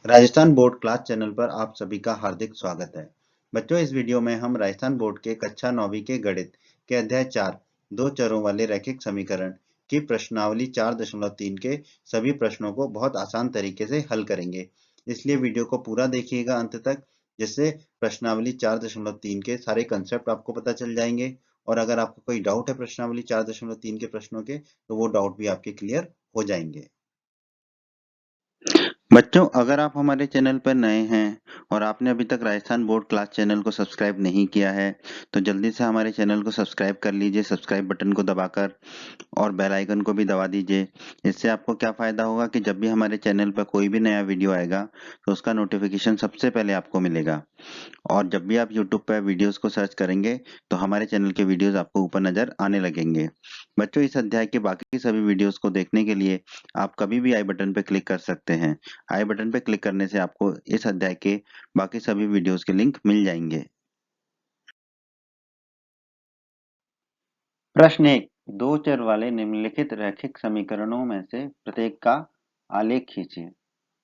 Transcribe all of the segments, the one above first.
Rajasthan board class channel पर आप सभी का हार्दिक स्वागत है। बच्चों, इस वीडियो में हम राजस्थान बोर्ड के कक्षा 9वीं के गणित के अध्याय 4 दो चरों वाले रैखिक समीकरण की प्रश्नावली 4.3 के सभी प्रश्नों को बहुत आसान तरीके से हल करेंगे। इसलिए वीडियो को पूरा देखिएगा अंत तक, जिससे प्रश्नावली 4.3 के सारे कंसेप्ट आपको पता चल जाएंगे। और अगर आपको कोई डाउट है प्रश्नावली 4.3 के प्रश्नों के, तो वो डाउट भी आपके क्लियर हो जाएंगे। बच्चों, अगर आप हमारे चैनल पर नए हैं और आपने अभी तक राजस्थान बोर्ड क्लास चैनल को सब्सक्राइब नहीं किया है, तो जल्दी से हमारे चैनल को सब्सक्राइब कर लीजिए, सब्सक्राइब बटन को दबाकर, और बेल आइकन को भी दबा दीजिए। इससे आपको क्या फ़ायदा होगा कि जब भी हमारे चैनल पर कोई भी नया वीडियो आएगा, तो उसका नोटिफिकेशन सबसे पहले आपको मिलेगा। और जब भी आप यूट्यूब पर वीडियोस को सर्च करेंगे, तो हमारे चैनल के वीडियोस आपको ऊपर नज़र आने लगेंगे। बच्चों, इस अध्याय के बाकी सभी वीडियोस को देखने के लिए आप कभी भी आई बटन पर क्लिक कर सकते हैं। आई बटन पर क्लिक करने से आपको इस अध्याय के बाकी सभी वीडियोस के लिंक मिल जाएंगे। प्रश्न 1, दो चर वाले निम्नलिखित रैखिक समीकरणों में से प्रत्येक का आलेख खींचिए।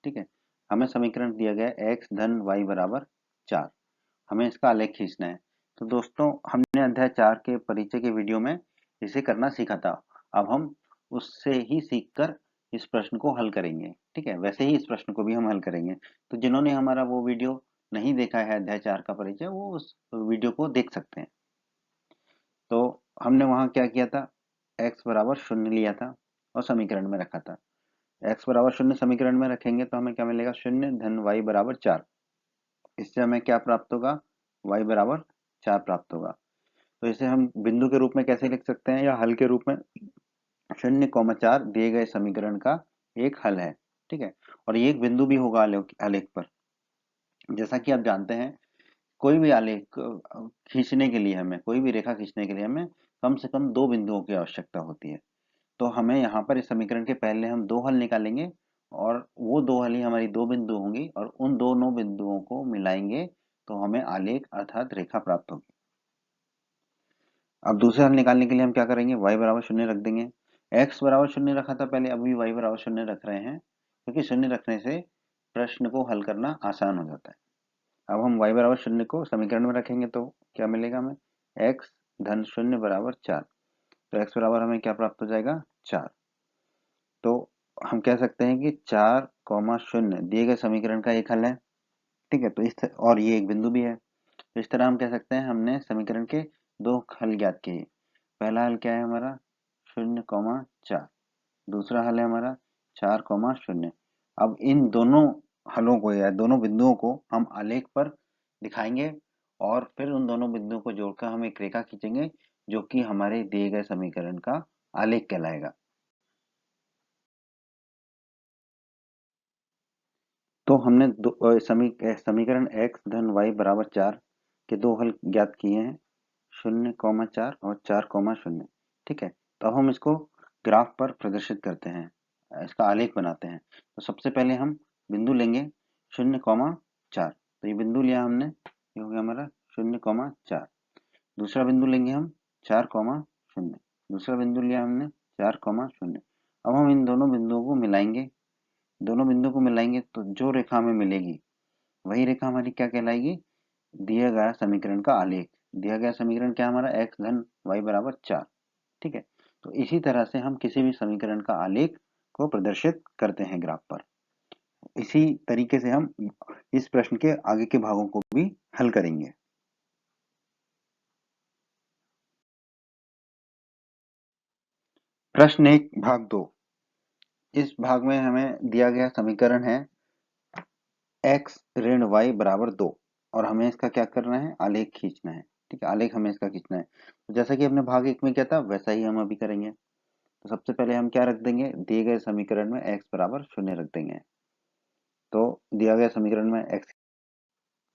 ठीक है, हमें समीकरण दिया गया है x धन y बराबर 4। हमें इसका आलेख खींचना है। तो दोस्तों, हमने अध्याय 4 के परिचय के वीडियो में इसे करना सीखा था। अब हम उससे ही सीखकर इस प्रश्न को हल करेंगे। ठीक है, वैसे ही इस प्रश्न को भी हम हल करेंगे। तो जिन्होंने हमारा वो वीडियो नहीं देखा है अध्याय 4 का परिचय, वो उस वीडियो को देख सकते हैं। तो हमने वहां क्या किया था, x बराबर 0 लिया था और समीकरण में रखा था। x बराबर 0 समीकरण में रखेंगे तो हमें क्या मिलेगा, 0 धन y बराबर 4। इससे हमें क्या प्राप्त होगा, y बराबर 4 प्राप्त होगा। तो इसे हम बिंदु के रूप में कैसे लिख सकते हैं या हल के रूप में, 0,4 दिए गए समीकरण का एक हल है। ठीक है, और ये एक बिंदु भी होगा आलेख पर। जैसा कि आप जानते हैं, कोई भी आलेख खींचने के लिए, हमें कोई भी रेखा खींचने के लिए हमें कम से कम दो बिंदुओं की आवश्यकता होती है। तो हमें यहाँ पर इस समीकरण के पहले हम दो हल निकालेंगे, और वो दो हल ही हमारी दो बिंदु होंगी, और उन दोनों बिंदुओं को मिलाएंगे तो हमें आलेख अर्थात रेखा प्राप्त होगी। अब दूसरे हल निकालने के लिए हम क्या करेंगे, y बराबर 0 रख देंगे। x बराबर 0 रखा था पहले, अभी y बराबर 0 रख रहे हैं, क्योंकि 0 रखने से प्रश्न को हल करना आसान हो जाता है। अब हम y बराबर 0 को समीकरण में रखेंगे तो क्या मिलेगा हमें, x धन 0 बराबर 4। तो x बराबर हमें क्या प्राप्त हो जाएगा, 4। तो हम कह सकते हैं कि 4,0 दिए गए समीकरण का एक हल है। ठीक है, तो और ये एक बिंदु भी है। तो इस तरह हम कह सकते हैं हमने समीकरण के दो हल ज्ञात किए। पहला हल क्या है हमारा, 0,4। दूसरा हल है हमारा 4,0। अब इन दोनों हलों को या दोनों बिंदुओं को हम आलेख पर दिखाएंगे, और फिर उन दोनों बिंदुओं को जोड़कर हम एक रेखा खींचेंगे, जो कि हमारे दिए गए समीकरण का आलेख कहलाएगा। तो हमने समीकरण x धन y बराबर 4 के दो हल ज्ञात किए हैं, 0,4 और 4,0। ठीक है, तो अब हम इसको ग्राफ पर प्रदर्शित करते हैं, इसका आलेख बनाते हैं। तो सबसे पहले हम बिंदु लेंगे 0,4। तो ये बिंदु लिया हमने, ये हो गया हमारा 0,4। दूसरा बिंदु लेंगे हम 4,0। दूसरा बिंदु लिया हमने 4,0। अब हम इन दोनों बिंदुओं को मिलाएंगे। दोनों बिंदुओं को मिलाएंगे तो जो रेखा हमें मिलेगी, वही रेखा हमारी क्या कहलाएगी, दिया गया समीकरण का आलेख। दिया गया समीकरण क्या हमारा, x धन y बराबर 4। ठीक है, तो इसी तरह से हम किसी भी समीकरण का आलेख को प्रदर्शित करते हैं ग्राफ पर। इसी तरीके से हम इस प्रश्न के आगे के भागों को भी हल करेंगे। प्रश्न 1 भाग 2। इस भाग में हमें दिया गया समीकरण है x ऋण y बराबर 2, और हमें इसका क्या करना है, आलेख खींचना है। ठीक है, आलेख हमें इसका खींचना है। तो जैसा कि हमने भाग 1 में किया था, वैसा ही हम अभी करेंगे। तो सबसे पहले हम क्या रख देंगे, दिए गए समीकरण में x बराबर 0 रख देंगे। तो दिया गया समीकरण में x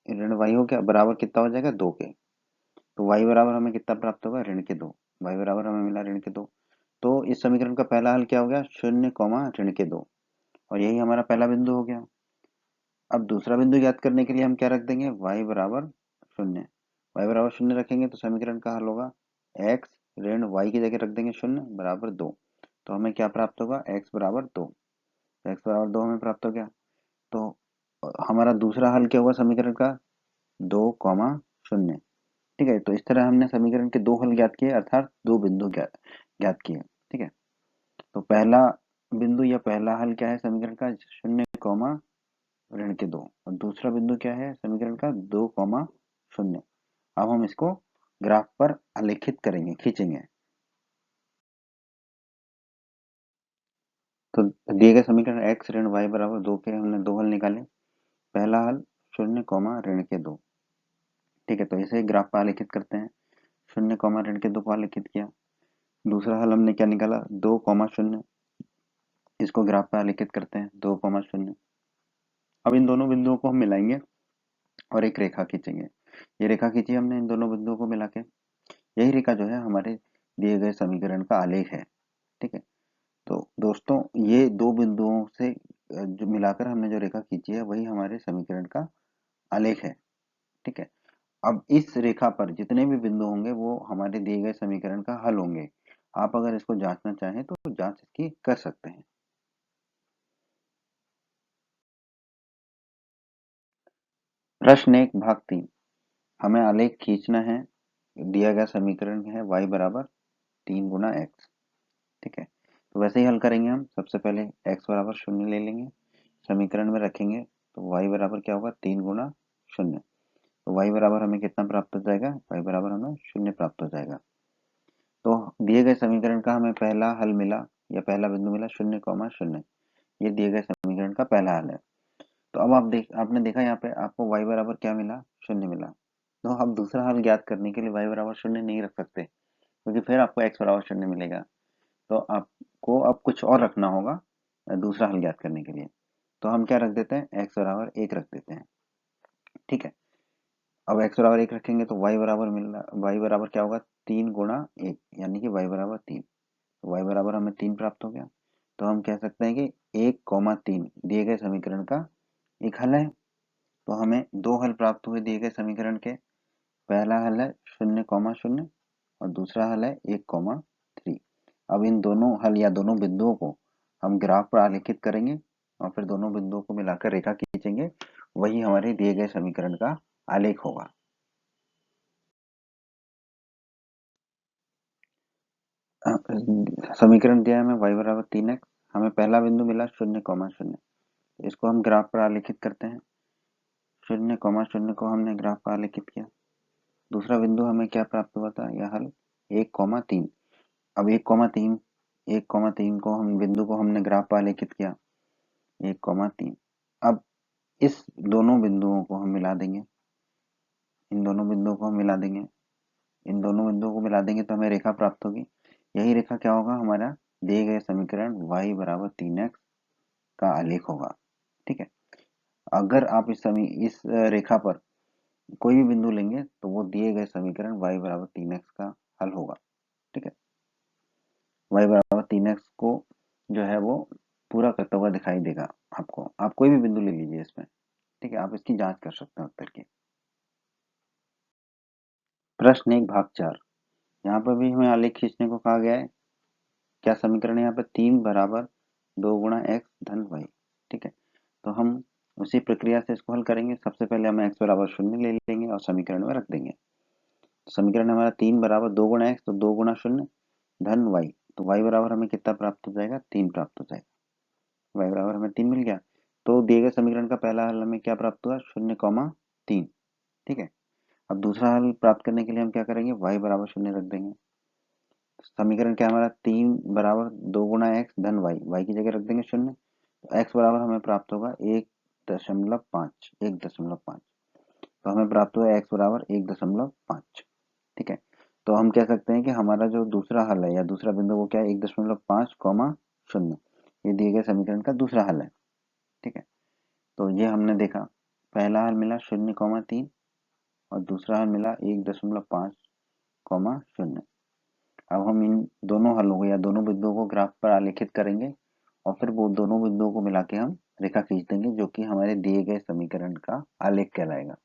ऋण y हो गया, बराबर कितना हो जाएगा, 2 के। तो y बराबर हमें कितना प्राप्त होगा, ऋण के 2। y बराबर हमें मिला ऋण के 2। तो इस समीकरण का पहला हल क्या हो गया, 0, ऋण के 2, और यही हमारा पहला बिंदु हो गया। अब दूसरा बिंदु याद करने के लिए हम क्या रख देंगे, y बराबर 0। y बराबर 0 रखेंगे तो समीकरण का हल होगा, x ऋण y की जगह रख देंगे 0 बराबर 2। तो हमें क्या प्राप्त होगा, x बराबर 2। तो x बराबर 2 हमें प्राप्त हो गया। तो हमारा दूसरा हल क्या होगा समीकरण का 2,0। ठीक है, तो इस तरह हमने समीकरण के दो हल ज्ञात किए, अर्थात दो बिंदु ज्ञात किए। ठीक है, तो पहला बिंदु या पहला हल क्या है समीकरण का 0,2 और दूसरा बिंदु क्या है समीकरण का 2,0। अब हम इसको ग्राफ पर आलेखित करेंगे, खींचेंगे। तो दिए गए समीकरण x ऋण y बराबर 2 के हमने दो हल निकाले। पहला हल 0,2। ठीक है, तो इसे ग्राफ पर आलेखित करते हैं। 0,2 को आलेखित किया। दूसरा हल हमने क्या निकाला 2,0। इसको ग्राफ पर आलेखित करते हैं 2,0। अब इन दोनों बिंदुओं को हम मिलाएंगे और एक रेखा खींचेंगे। ये रेखा खींची हमने इन दोनों बिंदुओं को मिला के। यही रेखा जो है हमारे दिए गए समीकरण का आलेख है। ठीक है, तो दोस्तों ये दो बिंदुओं से जो मिलाकर हमने जो रेखा खींची है वही हमारे समीकरण का आलेख है। ठीक है, अब इस रेखा पर जितने भी बिंदु होंगे वो हमारे दिए गए समीकरण का हल होंगे। आप अगर इसको जांचना चाहें तो जांच इसकी कर सकते हैं। प्रश्न 1 भाग 3, हमें आलेख खींचना है। दिया गया समीकरण है y बराबर 3 गुना x। ठीक है, तो वैसे ही हल करेंगे हम। सबसे पहले x बराबर 0 ले लेंगे, समीकरण में रखेंगे, तो y बराबर क्या होगा 3 गुना 0। तो y बराबर हमें कितना प्राप्त हो जाएगा, y बराबर हमें 0 प्राप्त हो जाएगा। तो दिए गए समीकरण का हमें पहला हल मिला या पहला बिंदु मिला 0,0। ये दिए गए समीकरण का पहला हल है। तो अब आपने देखा यहाँ पे आपको y बराबर क्या मिला, 0 मिला। तो हम दूसरा हल ज्ञात करने के लिए y बराबर 0 नहीं रख सकते, क्योंकि फिर आपको x बराबर 0 मिलेगा। तो आपको अब कुछ और रखना होगा दूसरा हल ज्ञात करने के लिए। तो हम क्या रख देते हैं, x बराबर 1 रख देते हैं। ठीक है, अब x बराबर 1 रखेंगे तो y बराबर क्या होगा 3 गुना 1, यानी कि y बराबर 3। तो y बराबर हमें 3 प्राप्त हो गया। तो हम कह सकते हैं कि 1,3 दिए गए समीकरण का एक हल है। तो हमें दो हल प्राप्त हुए दिए गए समीकरण के। पहला हल है 0,0 और दूसरा हल है 1,3। अब इन दोनों हल या दोनों बिंदुओं को हम ग्राफ पर आलेखित करेंगे और फिर दोनों बिंदुओं को मिलाकर रेखा खींचेंगे। वही हमारे दिए गए समीकरण का आलेख होगा। समीकरण दिया है हमें y बराबर 3x। हमें पहला बिंदु मिला 0,0। इसको हम ग्राफ पर आलेखित करते हैं। 0,0 को हमने ग्राफ पर आलेखित किया। दूसरा बिंदु हमें क्या प्राप्त हुआ था, यह हल 1,3। अब 1,3 को हम बिंदु को हमने ग्राफ पर आलेखित किया 1,3। अब इस दोनों बिंदुओं को हम मिला देंगे। इन दोनों बिंदुओं को हम मिला देंगे। इन दोनों बिंदुओं को मिला देंगे तो हमें रेखा प्राप्त होगी। यही रेखा क्या होगा, हमारा दिए गए समीकरण y बराबर 3x का आलेख होगा। ठीक है, अगर आप इस रेखा पर कोई भी बिंदु लेंगे तो वो दिए गए समीकरण y बराबर 3x का हल होगा। ठीक है, y बराबर 3x को जो है वो पूरा करता हुआ दिखाई देगा आपको। आप कोई भी बिंदु ले लीजिए इसमें। ठीक है, आप इसकी जांच कर सकते हैं उत्तर की। प्रश्न 1 भाग 4, यहाँ पर भी हमें आलेख खींचने को कहा गया है। क्या समीकरण है यहाँ पर 3 बराबर 2 गुना x धन y। ठीक है, तो हम उसी प्रक्रिया से इसको हल करेंगे। सबसे पहले हम x बराबर 0 ले लेंगे और समीकरण में रख देंगे। तो समीकरण हमारा 3 बराबर 2 गुना x, तो 2 गुना 0 धन y। तो y बराबर हमें कितना प्राप्त हो जाएगा, 3 प्राप्त हो जाएगा। y बराबर हमें 3 मिल गया। तो दिए गए समीकरण का पहला हल हमें क्या प्राप्त हुआ, 0,3। ठीक है, अब दूसरा हल प्राप्त करने के लिए हम क्या करेंगे, y बराबर 0 रख देंगे। समीकरण क्या हमारा 3 बराबर 2 गुना x धन y की जगह रख देंगे 0। तो x बराबर हमें प्राप्त होगा 1,5। 1,5 तो हमें प्राप्त हुआ x बराबर 1,5। ठीक है, तो हम कह सकते हैं कि हमारा जो दूसरा हल है या दूसरा बिंदु वो क्या है, 1,5,0। ये दिए गए समीकरण का दूसरा हल है। ठीक है, तो ये हमने देखा, पहला हल मिला 0,3 और दूसरा हल मिला 1,5,0। अब हम इन दोनों हलों को या दोनों बिंदुओं को ग्राफ पर आलेखित करेंगे और फिर वो दोनों बिंदुओं को मिला के हम रेखा खींच देंगे, जो कि हमारे दिए गए समीकरण का आलेख कहलाएगा।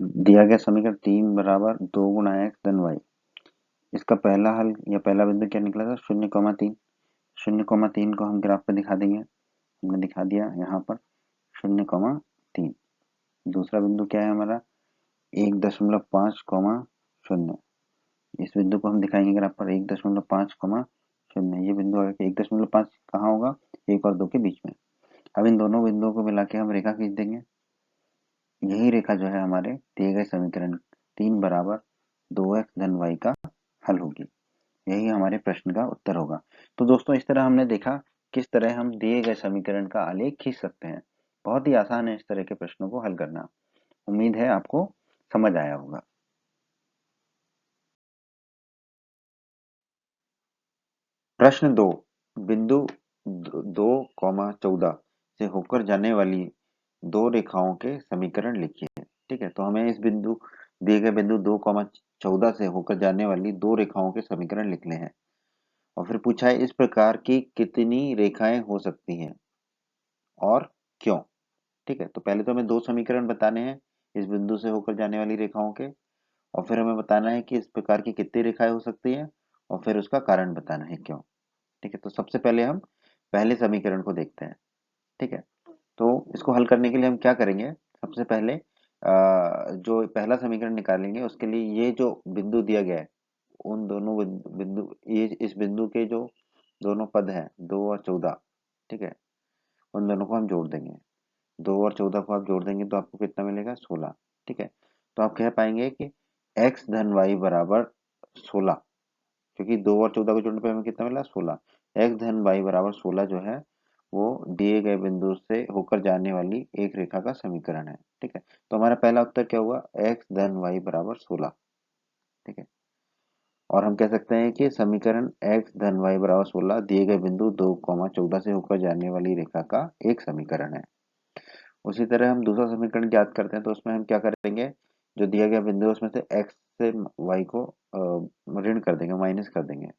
दिया गया समीकरण 3 बराबर 2 गुना x धन y। इसका पहला हल या पहला बिंदु क्या निकला था, 0,3। 0,3 को हम ग्राफ पे दिखा देंगे। हमने दिखा दिया यहाँ पर 0,3। दूसरा बिंदु क्या है हमारा 1.5, 0। इस बिंदु को हम दिखाएंगे ग्राफ पर 1.5, 0। ये बिंदु आगे 1.5 कहाँ होगा, 1 और 2 के बीच में। अब इन दोनों बिंदुओं को मिला के हम रेखा खींच देंगे। यही रेखा जो है हमारे दिए गए समीकरण 3 बराबर 2x धन y का हल होगी। यही हमारे प्रश्न का उत्तर होगा। तो दोस्तों इस तरह हमने देखा किस तरह हम दिए गए समीकरण का आलेख खींच सकते हैं। बहुत ही आसान है इस तरह के प्रश्नों को हल करना। उम्मीद है आपको समझ आया होगा। प्रश्न 2, बिंदु 2,14 से होकर जाने वाली दो रेखाओं के समीकरण लिखिए। ठीक है, तो हमें इस बिंदु दिए गए बिंदु 2,14 से होकर जाने वाली दो रेखाओं के समीकरण लिखने हैं। और फिर पूछा है इस प्रकार की कितनी रेखाएं हो सकती हैं और क्यों। ठीक है, तो पहले तो हमें दो समीकरण बताने हैं इस बिंदु से होकर जाने वाली रेखाओं के, और फिर हमें बताना है कि इस प्रकार की कितनी रेखाएं हो सकती हैं और फिर उसका कारण बताना है क्यों। ठीक है, तो सबसे पहले हम पहले समीकरण को देखते हैं। ठीक है, तो इसको हल करने के लिए हम क्या करेंगे, सबसे पहले जो पहला समीकरण निकालेंगे उसके लिए ये जो बिंदु दिया गया है उन दोनों बिंदु ये इस बिंदु के जो दोनों पद हैं 2 और 14, ठीक है, उन दोनों को हम जोड़ देंगे। 2 और 14 को आप जोड़ देंगे तो आपको कितना मिलेगा 16। ठीक है, तो आप कह पाएंगे कि x धन y बराबर 16, क्योंकि 2 और 14 को जोड़ने पर हमें कितना मिला 16। x धन y बराबर 16 जो है वो दिए गए बिंदु से होकर जाने वाली एक रेखा का समीकरण है। ठीक है, तो हमारा पहला उत्तर क्या हुआ, x धन y बराबर 16। ठीक है, और हम कह सकते हैं कि समीकरण x धन y बराबर 16 दिए गए बिंदु 2,14 से होकर जाने वाली रेखा का एक समीकरण है। उसी तरह हम दूसरा समीकरण ज्ञात करते हैं, तो उसमें हम क्या करेंगे, जो दिया गया बिंदु है उसमें से x से y को ऋण कर देंगे, माइनस कर देंगे।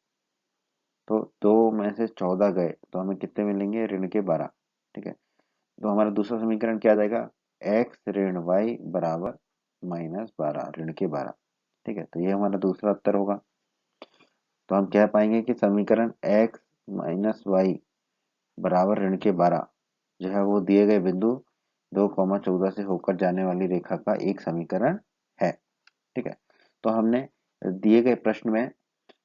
तो 2 में से 14 गए तो हमें कितने मिलेंगे, ऋण के 12। ठीक है, तो हमारा दूसरा समीकरण क्या आ जाएगा, x ऋण y बराबर -12 ऋण के 12। ठीक है, तो ये हमारा दूसरा उत्तर होगा। तो हम कह पाएंगे कि समीकरण x माइनस वाई बराबर ऋण के 12 जो है वो दिए गए बिंदु 2,14 से होकर जाने वाली रेखा का एक समीकरण है। ठीक है, तो हमने दिए गए प्रश्न में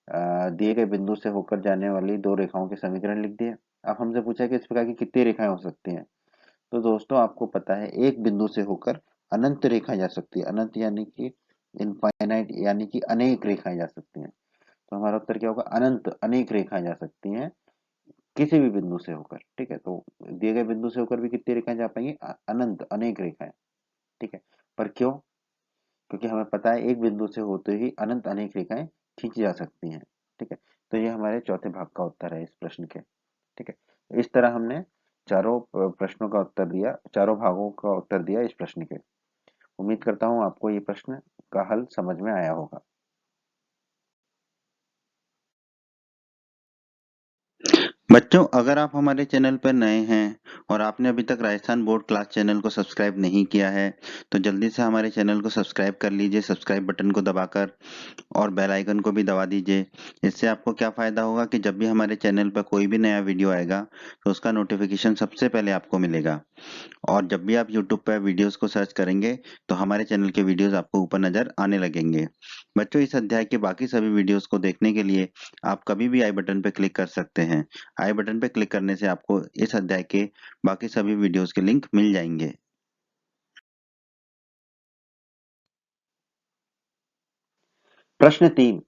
दिए गए बिंदु से होकर जाने वाली दो रेखाओं के समीकरण लिख दिए। अब हमसे पूछा है कि इस प्रकार की कितनी रेखाएं हो सकती हैं। तो दोस्तों आपको पता है एक बिंदु से होकर अनंत रेखाएं जा सकती है। अनंत यानी कि इनफाइनाइट, यानी कि अनेक रेखाएं जा सकती हैं। तो हमारा उत्तर क्या होगा, अनंत अनेक रेखाएं जा सकती हैं किसी भी बिंदु से होकर। ठीक है, तो दिए गए बिंदु से होकर भी कितनी रेखाएं जा पाएंगी, अनंत अनेक रेखाएं। ठीक है, पर क्यों, क्योंकि हमें पता है एक बिंदु से होते ही अनंत अनेक रेखाएं खींची जा सकती हैं। ठीक है, तो ये हमारे चौथे भाग का उत्तर है इस प्रश्न के। ठीक है, तो इस तरह हमने चारों प्रश्नों का उत्तर दिया, चारों भागों का उत्तर दिया इस प्रश्न के। उम्मीद करता हूँ आपको ये प्रश्न का हल समझ में आया होगा। बच्चों, अगर आप हमारे चैनल पर नए हैं और आपने अभी तक राजस्थान बोर्ड क्लास चैनल को सब्सक्राइब नहीं किया है तो जल्दी से हमारे चैनल को सब्सक्राइब कर लीजिए, सब्सक्राइब बटन को दबाकर, और बेल आइकन को भी दबा दीजिए। इससे आपको क्या फ़ायदा होगा कि जब भी हमारे चैनल पर कोई भी नया वीडियो आएगा तो उसका नोटिफिकेशन सबसे पहले आपको मिलेगा। और जब भी आप यूट्यूब पर वीडियोस को सर्च करेंगे तो हमारे चैनल के वीडियोस आपको ऊपर नज़र आने लगेंगे। बच्चों, इस अध्याय के बाकी सभी वीडियोस को देखने के लिए आप कभी भी आई बटन पर क्लिक कर सकते हैं। आई बटन पर क्लिक करने से आपको इस अध्याय के बाकी सभी वीडियोस के लिंक मिल जाएंगे। प्रश्न 3,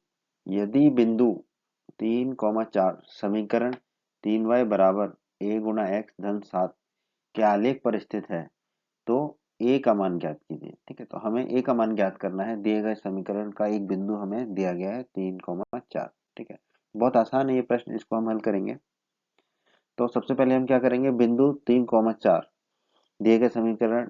यदि बिंदु 3,4 समीकरण 3y बराबर a गुणा x धन 7 के आलेख पर स्थित है तो a का मान ज्ञात कीजिए। ठीक है, तो हमें a का मान ज्ञात करना है। दिए गए समीकरण का एक बिंदु हमें दिया गया है 3,4। ठीक है, बहुत आसान है ये प्रश्न, इसको हम हल करेंगे। तो सबसे पहले हम क्या करेंगे, बिंदु 3,4 दिए गए समीकरण,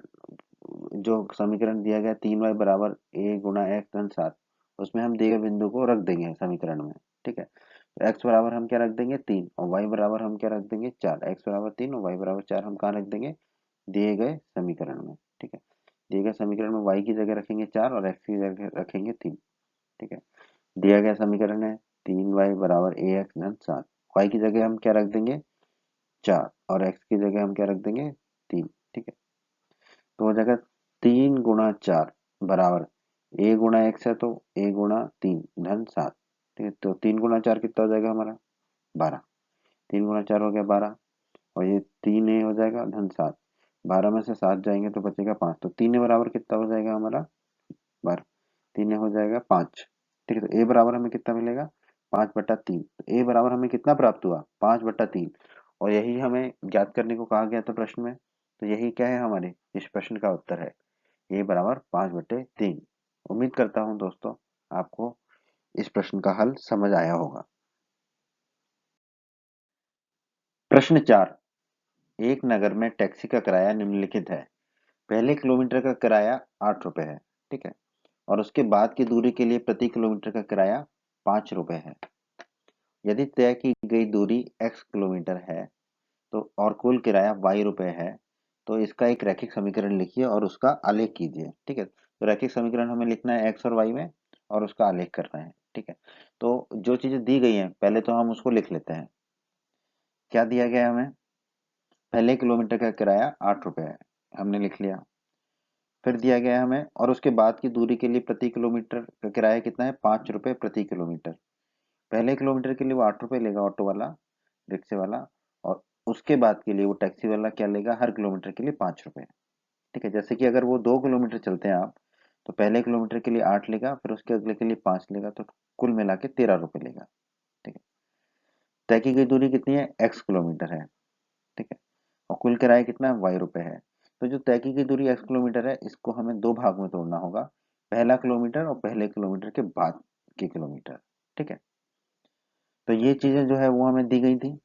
जो समीकरण दिया गया 3y बराबर a गुणा x धन 7, उसमें हम दिए गए बिंदु को रख देंगे समीकरण में। ठीक है, तो x बराबर हम क्या रख देंगे 3, और y बराबर हम क्या रख देंगे 4। x बराबर 3 और y बराबर 4 हम कहाँ रख देंगे, दिए गए समीकरण में। ठीक है, दिए गए समीकरण में y की जगह रखेंगे 4 और x की जगह रखेंगे 3। ठीक है, दिया गया समीकरण है 3y बराबर ax धन 7। y की जगह हम क्या रख देंगे 4 और x की जगह हम क्या रख देंगे 3। ठीक है, तो हो जाएगा 3 गुणा 4 बराबर a गुणा x है तो a गुणा 3 धन 7। ठीक है, तो 3 गुणा 4 कितना हो जाएगा हमारा 12। 3 गुणा 4 हो गया 12 और ये 3 a हो जाएगा धन 7। 12 में से 7 जाएंगे तो बचेगा 5, तो 3 a बराबर कितना हो जाएगा हमारा 12। 3 a हो जाएगा 5। ठीक है, तो a बराबर हमें कितना मिलेगा 5/3। तो a बराबर हमें कितना प्राप्त हुआ 5/3 और यही हमें ज्ञात करने को कहा गया था प्रश्न में। तो यही क्या है हमारे इस प्रश्न का उत्तर है a बराबर 5/3। उम्मीद करता हूं दोस्तों आपको इस प्रश्न का हल समझ आया होगा। प्रश्न 4, एक नगर में टैक्सी का किराया निम्नलिखित है। पहले किलोमीटर का किराया 8 रुपए है। ठीक है, और उसके बाद की दूरी के लिए प्रति किलोमीटर का किराया 5 रुपए है। यदि तय की गई दूरी x किलोमीटर है तो और कुल किराया y रुपए है, तो इसका एक रैखिक समीकरण लिखिए और उसका आलेख कीजिए। ठीक है, तो रैखिक समीकरण हमें लिखना है x और y में और उसका आलेख करना है। ठीक है, तो जो चीजें दी गई हैं पहले तो हम उसको लिख लेते हैं। क्या दिया गया है हमें, पहले किलोमीटर का किराया 8 रुपए है, हमने लिख लिया। फिर दिया गया है हमें और उसके बाद की दूरी के लिए प्रति किलोमीटर का किराया कितना है 5 रुपए प्रति किलोमीटर। पहले किलोमीटर के लिए वो 8 रुपए लेगा ऑटो वाला, रिक्शे वाला, और उसके बाद के लिए वो टैक्सी वाला क्या लेगा हर किलोमीटर के लिए 5 रुपए। ठीक है, जैसे कि अगर वो 2 किलोमीटर चलते हैं आप तो पहले किलोमीटर के लिए 8 लेगा, फिर उसके अगले के लिए 5 लेगा, तो कुल मिला के 13 रुपए लेगा। ठीक है, तय की गई दूरी कितनी है x किलोमीटर है। ठीक है, और कुल किराया कितना है y रुपए है। तो जो तय की गई दूरी x किलोमीटर है इसको हमें दो भाग में तोड़ना होगा, पहला किलोमीटर और पहले किलोमीटर के बाद के किलोमीटर। ठीक है, तो ये चीजें जो है वो हमें दी गई थी।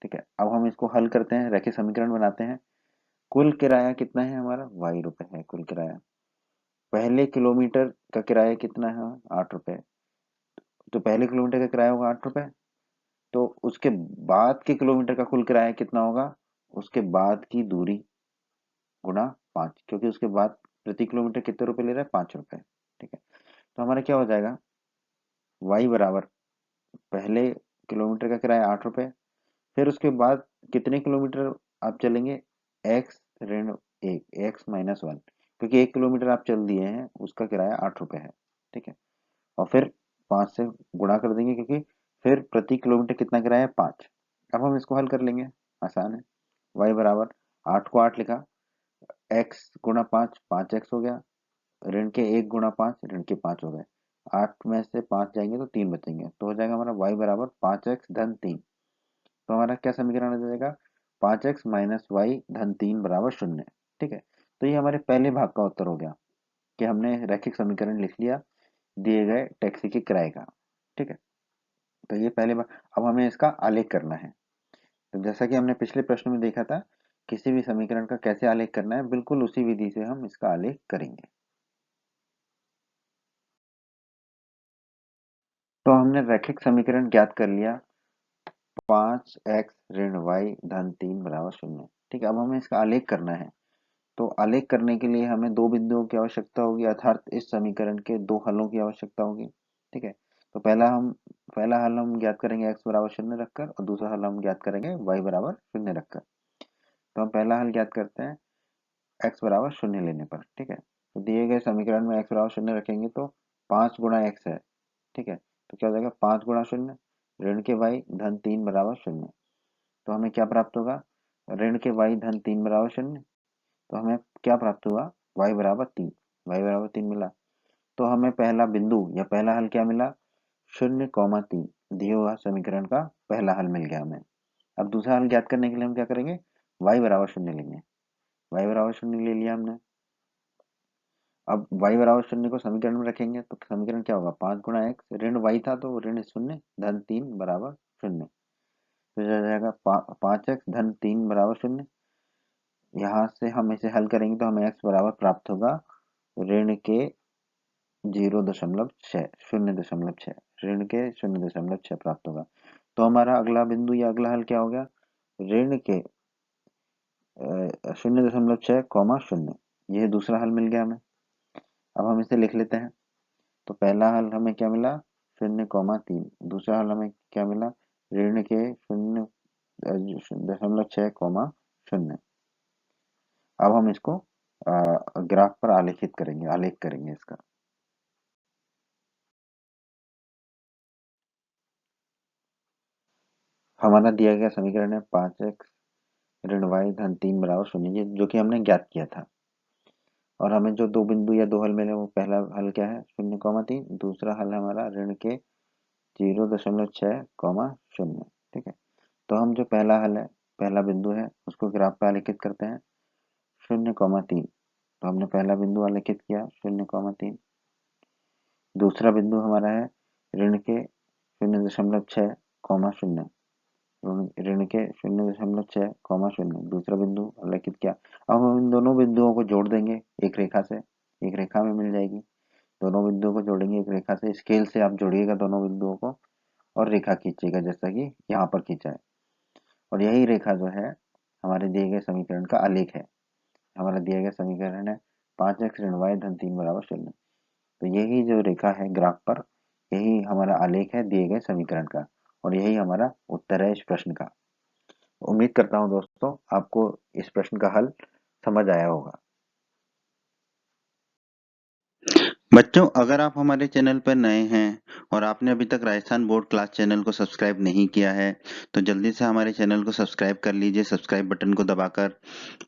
ठीक है, अब हम इसको हल करते हैं, रैखिक समीकरण बनाते हैं। कुल किराया कितना है हमारा y रुपए है कुल किराया। पहले किलोमीटर का किराया कितना है 8 रुपए, तो पहले किलोमीटर का किराया होगा 8 रुपए। तो उसके बाद के किलोमीटर का कुल किराया कितना होगा, उसके बाद की दूरी गुणा 5, क्योंकि उसके बाद प्रति किलोमीटर कितने रुपए ले रहा है 5 रुपए। ठीक है, तो हमारा क्या हो जाएगा y बराबर पहले किलोमीटर का किराया 8 रुपए, फिर उसके बाद कितने किलोमीटर आप चलेंगे x ऋण 1 x-1, क्योंकि 1 किलोमीटर आप चल दिए हैं उसका किराया 8 रुपए है। ठीक है, और फिर 5 से गुणा कर देंगे क्योंकि फिर प्रति किलोमीटर कितना किराया है 5। अब हम इसको हल कर लेंगे, आसान है। y बराबर 8 को 8 लिखा, x गुणा 5 5x हो गया, ऋण के 1 गुणा 5 ऋण के 5 हो गए। 8 में से 5 जाएंगे तो 3 बचेंगे, तो हो जाएगा हमारा y बराबर 5x धन 3। तो हमारा क्या समीकरण हो जाएगा 5x माइनस वाई धन 3 बराबर 0। ठीक है, तो ये हमारे पहले भाग का उत्तर हो गया कि हमने रैखिक समीकरण लिख लिया दिए गए टैक्सी के किराए का। ठीक है, तो ये पहले भाग। अब हमें इसका आलेख करना है। तो जैसा कि हमने पिछले प्रश्न में देखा था किसी भी समीकरण का कैसे आलेख करना है, बिल्कुल उसी विधि से हम इसका आलेख करेंगे। तो हमने रैखिक समीकरण ज्ञात कर लिया 5x ऋण वाई धन 3 बराबर 0। ठीक है, अब हमें इसका आलेख करना है। तो आलेख करने के लिए हमें दो बिंदुओं की आवश्यकता होगी, अर्थात इस समीकरण के दो हलों की आवश्यकता होगी। ठीक है, तो पहला हल हम ज्ञात करेंगे x बराबर 0 रखकर और दूसरा हल हम ज्ञात करेंगे y बराबर 0 रखकर। तो हम पहला हल ज्ञात करते हैं x बराबर 0 लेने पर। ठीक है, तो दिए गए समीकरण में x बराबर 0 रखेंगे तो 5 गुणा x है। ठीक है, तो क्या हो जाएगा 5 गुणा 0 ऋण के y धन 3 बराबर 0। तो हमें क्या प्राप्त होगा ऋण के y धन 3 बराबर 0। तो हमें क्या प्राप्त हुआ y बराबर 3, y बराबर 3 मिला। तो हमें पहला बिंदु या पहला हल क्या मिला 0,3 दिए हुआ समीकरण का पहला हल मिल गया हमें। अब दूसरा हल ज्ञात करने के लिए हम क्या करेंगे y बराबर 0 लेंगे। y बराबर 0 ले लिया हमने। अब y बराबर 0 को समीकरण में रखेंगे तो समीकरण क्या होगा 5 गुणा x ऋण y था तो ऋण 0 धन 3 बराबर 0। तो हो जाएगा 5x धन 3 बराबर 0। यहाँ से हम इसे हल करेंगे तो हमें x बराबर प्राप्त होगा ऋण के 0.6 ऋण के 0.6 प्राप्त होगा। तो हमारा अगला बिंदु या अगला हल क्या हो गया ऋण के 0.6, 0। यह दूसरा हल मिल गया हमें। अब हम इसे लिख लेते हैं। तो पहला हल हमें क्या मिला 0,3, दूसरा हल हमें क्या मिला ऋण के 0.6, अब हम इसको ग्राफ पर आलेखित करेंगे, आलेख करेंगे इसका। हमारा दिया गया समीकरण है 5x ऋण y धन 3 बराबर 0, ये जो कि हमने ज्ञात किया था। और हमें जो दो बिंदु या दो हल मिले, वो पहला हल क्या है 0,3, दूसरा हल है हमारा ऋण के 0.6, 0। ठीक है, तो हम जो पहला हल है, पहला बिंदु है, उसको ग्राफ पे आलेखित करते हैं 0,3। तो हमने पहला बिंदु आलेखित किया 0,3। दूसरा बिंदु हमारा है ऋण के 0.6, 0, ऋण के 0.6, 0, दूसरा बिंदु उल्लेखित किया। अब हम इन दोनों बिंदुओं को जोड़ देंगे एक रेखा से, एक रेखा में मिल जाएगी। दोनों बिंदुओं को जोड़ेंगे एक रेखा से, स्केल से आप जोड़िएगा दोनों बिंदुओं को और रेखा खींचिएगा जैसा कि यहाँ पर खींचा है। और यही रेखा जो है हमारे दिए गए समीकरण का आलेख है। हमारा दिया गया समीकरण है 5x ऋण y धन 3 बराबर 0। तो यही जो रेखा है ग्राफ पर, यही हमारा आलेख है दिए गए समीकरण का, और यही हमारा उत्तर है इस प्रश्न का। उम्मीद करता हूं दोस्तों आपको इस प्रश्न का हल समझ आया होगा। बच्चों, अगर आप हमारे चैनल पर नए हैं और आपने अभी तक राजस्थान बोर्ड क्लास चैनल को सब्सक्राइब नहीं किया है, तो जल्दी से हमारे चैनल को सब्सक्राइब कर लीजिए, सब्सक्राइब बटन को दबाकर,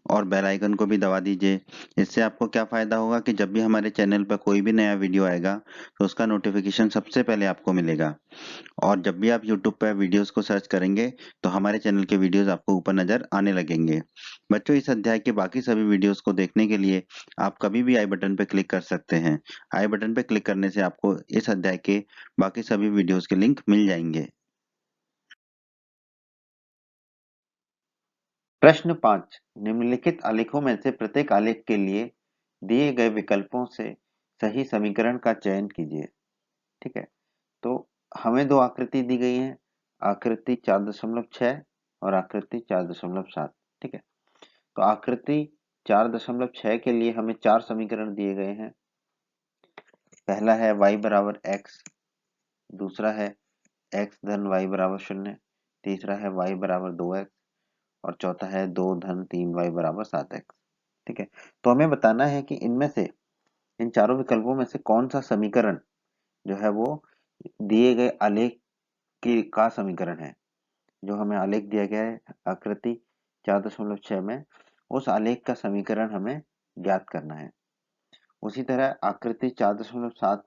और बेल आइकन को भी दबा दीजिए। इससे आपको क्या फ़ायदा होगा कि जब भी हमारे चैनल पर कोई भी नया वीडियो आएगा, तो उसका नोटिफिकेशन सबसे पहले आपको मिलेगा। और जब भी आप YouTube पर वीडियोस को सर्च करेंगे, तो हमारे चैनल के वीडियोस आपको ऊपर नज़र आने लगेंगे। बच्चों, इस अध्याय के बाकी सभी वीडियोस को देखने के लिए आप कभी भी आई बटन पर क्लिक कर सकते हैं। आई बटन पर क्लिक करने से आपको इस अध्याय के बाकी सभी वीडियोस के लिंक मिल जाएंगे। प्रश्न 5, निम्नलिखित आलेखों में से प्रत्येक आलेख के लिए दिए गए विकल्पों से सही समीकरण का चयन कीजिए। ठीक है, तो हमें दो आकृति दी गई है, आकृति 4.6 और आकृति 4.7। ठीक है, तो आकृति 4.6 के लिए हमें चार समीकरण दिए गए हैं। पहला है y बराबर x, दूसरा है x धन y बराबर 0, तीसरा है y बराबर 2x, और चौथा है 2 धन 3y बराबर 7x। ठीक है, तो हमें बताना है कि इनमें से, इन चारों विकल्पों में से कौन सा समीकरण जो है वो दिए गए आलेख की का समीकरण है। जो हमें आलेख दिया गया है आकृति 4.6 में, उस आलेख का समीकरण हमें ज्ञात करना है। उसी तरह आकृति 4.7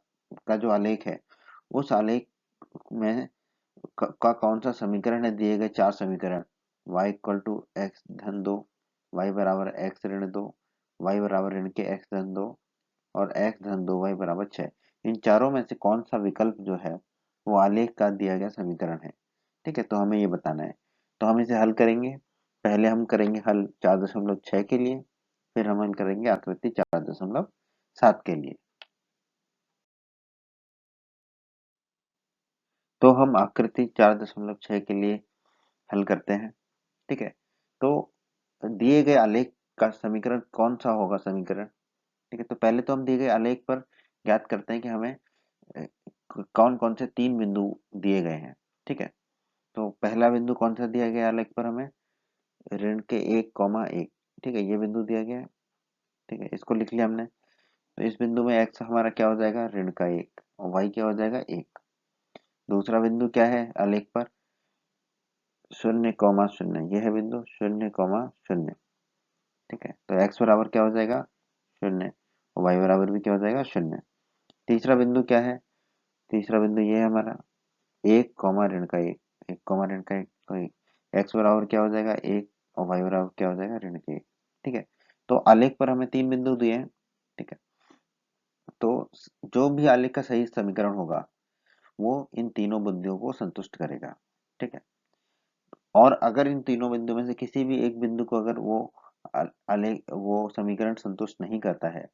का जो आलेख है, उस आलेख में का कौन सा समीकरण है, दिए गए चार समीकरण y इक्वल टू एक्स धन 2, y बराबर x ऋण 2, y बराबर ऋण के x धन 2, और x धन 2y बराबर 6। इन चारों में से कौन सा विकल्प जो है वो आलेख का दिया गया समीकरण है। ठीक है, तो हमें ये बताना है। तो हम इसे हल करेंगे। पहले हम करेंगे हल 4.6 के लिए, फिर हम हल करेंगे आकृति 4.7 के लिए। तो हम आकृति 4.6 के लिए हल करते हैं। ठीक है, तो दिए गए आलेख का समीकरण कौन सा होगा समीकरण। ठीक है, तो पहले तो हम दिए गए आलेख पर ज्ञात करते हैं कि हमें कौन कौन से तीन बिंदु दिए गए हैं। ठीक है, तो पहला बिंदु कौन सा दिया गया आलेख पर हमें, ऋण के 1,1। ठीक है, ये बिंदु दिया गया है। ठीक है, इसको लिख लिया हमने। तो इस बिंदु में x हमारा क्या हो जाएगा, ऋण का 1, और y क्या हो जाएगा 1। दूसरा बिंदु क्या है आलेख पर, 0,0, यह है बिंदु 0,0। ठीक है, तो x बराबर क्या हो जाएगा 0, और y बराबर भी क्या हो जाएगा 0। तीसरा बिंदु क्या है, तीसरा बिंदु ये है हमारा 1, ऋण का 1, 1, ऋण का 1, तो x बराबर क्या हो जाएगा 1, और y बराबर क्या हो जाएगा ऋण के 1। ठीक है, तो आलेख पर हमें तीन बिंदु दिए हैं। ठीक है, तो जो भी आलेख का सही समीकरण होगा वो इन तीनों बिंदुओं को संतुष्ट करेगा। ठीक है, और अगर इन तीनों बिंदु में से किसी भी एक बिंदु को अगर वो आलेख वो समीकरण संतुष्ट नहीं करता है,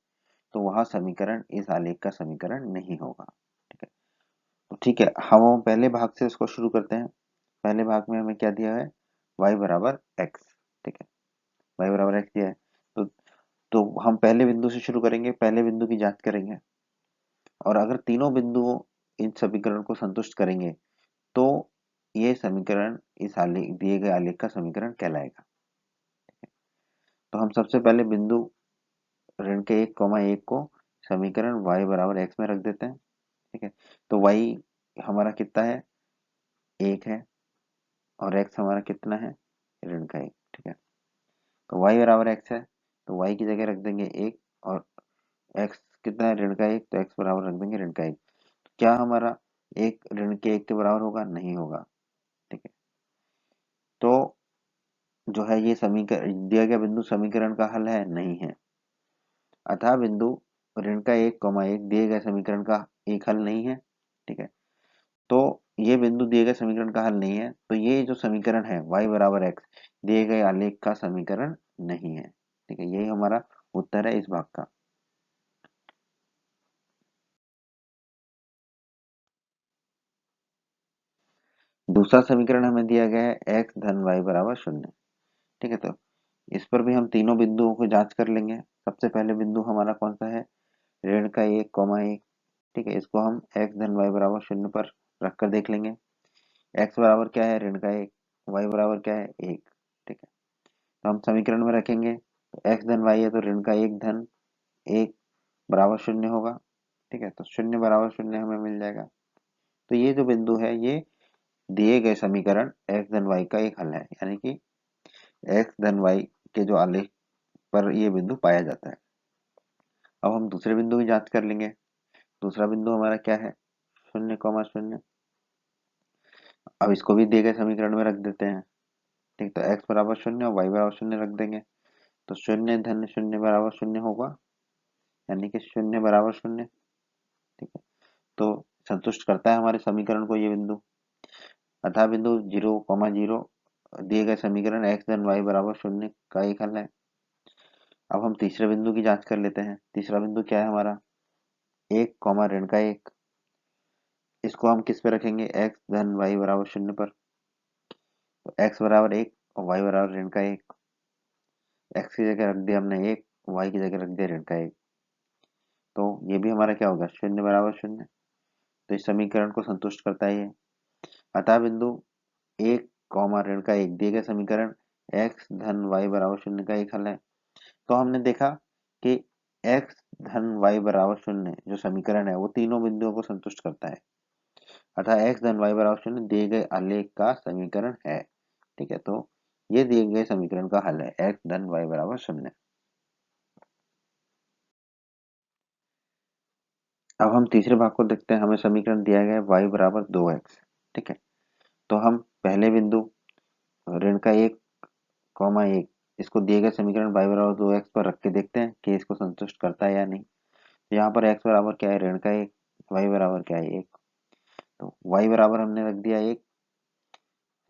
तो वह समीकरण इस आलेख का समीकरण नहीं होगा। ठीक है, तो ठीक है, हम पहले भाग से इसको शुरू करते हैं। पहले भाग में हमें क्या दिया है, y बराबर x। ठीक है, y बराबर x दिया है। तो हम पहले बिंदु से शुरू करेंगे, पहले बिंदु की जांच करेंगे, और अगर तीनों बिंदु इन समीकरण को संतुष्ट करेंगे, तो ये समीकरण इस आलेख दिए गए आलेख का समीकरण कहलाएगा। तो हम सबसे पहले बिंदु ऋण के 1, 1 को समीकरण y बराबर x में रख देते हैं। ठीक है, तो y हमारा कितना है, 1 है, और x हमारा कितना है, ऋण का 1। ठीक है, तो y बराबर x है, तो y की जगह रख देंगे 1, और x कितना है, ऋण का 1, तो x बराबर रख देंगे ऋण का 1। क्या हमारा 1 ऋण के 1 के बराबर होगा, नहीं होगा। ठीक है, तो जो है ये समीकरण दिया गया बिंदु समीकरण का हल है, नहीं है। अतः बिंदु ऋण का 1, 1 दिए गए समीकरण का एक हल नहीं है। ठीक है, तो ये बिंदु दिए गए समीकरण का हल नहीं है, तो ये जो समीकरण है y बराबर x दिए गए आलेख का समीकरण नहीं है। ठीक है, यही हमारा उत्तर है इस भाग का। दूसरा समीकरण हमें दिया गया है x धन y बराबर 0। ठीक है, तो इस पर भी हम तीनों बिंदुओं को जांच कर लेंगे। सबसे पहले बिंदु हमारा कौन सा है, ऋण का 1, 1। ठीक है, इसको हम x धन y बराबर 0 पर रख कर देख लेंगे। x बराबर क्या है, ऋण का 1, y बराबर क्या है, 1। ठीक है, तो हम समीकरण में रखेंगे, तो x धन y है, तो ऋण का 1 धन 1 बराबर 0 होगा। ठीक है, तो 0 बराबर 0 हमें मिल जाएगा। तो ये जो बिंदु है, ये दिए गए समीकरण x धन y का एक हल है, यानी कि x धन y के जो आलेख पर ये बिंदु पाया जाता है। अब हम दूसरे बिंदु की जांच कर लेंगे। दूसरा बिंदु हमारा क्या है, 0, 0। अब इसको भी दिए गए समीकरण में रख देते हैं। ठीक, तो x बराबर 0 और y बराबर 0 रख देंगे, तो 0 धन 0 बराबर 0 होगा, यानी कि 0 बराबर 0। ठीक है, तो संतुष्ट करता है हमारे समीकरण को ये बिंदु। अतः बिंदु 0, 0 दिए गए समीकरण x धन y बराबर 0 का एक हल है। अब हम तीसरे बिंदु की जांच कर लेते हैं। तीसरा बिंदु क्या है हमारा, 1, ऋण का 1। इसको हम किस पे रखेंगे, x धन y बराबर 0 पर। तो x बराबर 1 और y बराबर ऋण का 1। x की जगह रख दिया हमने 1, y की जगह रख दिया ऋण का 1। तो ये भी हमारा क्या होगा, 0 बराबर 0। तो इस समीकरण को संतुष्ट करता है ये। अतः बिंदु 1, ऋण का 1 दिए गए समीकरण x धन y बराबर 0 का एक हल है। तो हमने देखा कि x धन y बराबर 0 जो समीकरण है, वो तीनों बिंदुओं को संतुष्ट करता है। अतः x धन y बराबर 0 दिए गए आलेख का समीकरण है। ठीक है, तो ये दिए गए समीकरण का हल है, x धन y बराबर 0। अब हम तीसरे भाग को देखते हैं। हमें समीकरण दिया गया है y बराबर 2x। ठीक है, तो हम पहले बिंदु ऋण का 1, 1 इसको दिए गए समीकरण y बराबर 2x पर रख के देखते हैं कि इसको संतुष्ट करता है या नहीं। तो यहाँ पर x बराबर क्या है, ऋण का 1, y बराबर क्या है, 1। तो y बराबर हमने रख दिया 1,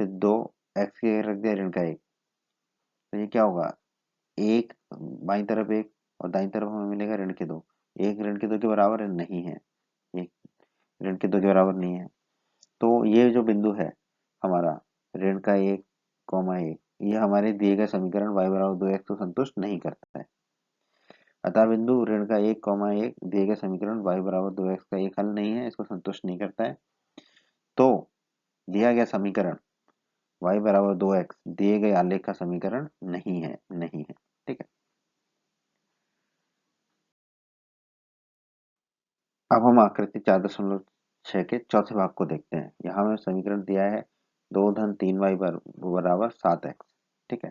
फिर 2, x की जगह रख दिया ऋण का 1। तो ये क्या होगा, 1 बाईं तरफ 1 और दाईं तरफ हमें मिलेगा ऋण के 2। 1 ऋण के 2 के बराबर नहीं है, 1 ऋण के 2 के बराबर नहीं है। तो ये जो बिंदु है हमारा ऋण का 1, 1, ये हमारे दिए गए समीकरण y बराबर 2x को संतुष्ट नहीं करता है। अतः बिंदु ऋण का 1, 1 दिए गए समीकरण y बराबर 2x का एक हल नहीं है, इसको संतुष्ट नहीं करता है। तो दिया गया समीकरण y बराबर 2x दिए गए आलेख का समीकरण नहीं है। ठीक है, अब हम आकृति 4.6 के चौथे भाग को देखते हैं। यहाँ हमें समीकरण दिया है 2 धन 3y बराबर 7x। ठीक है,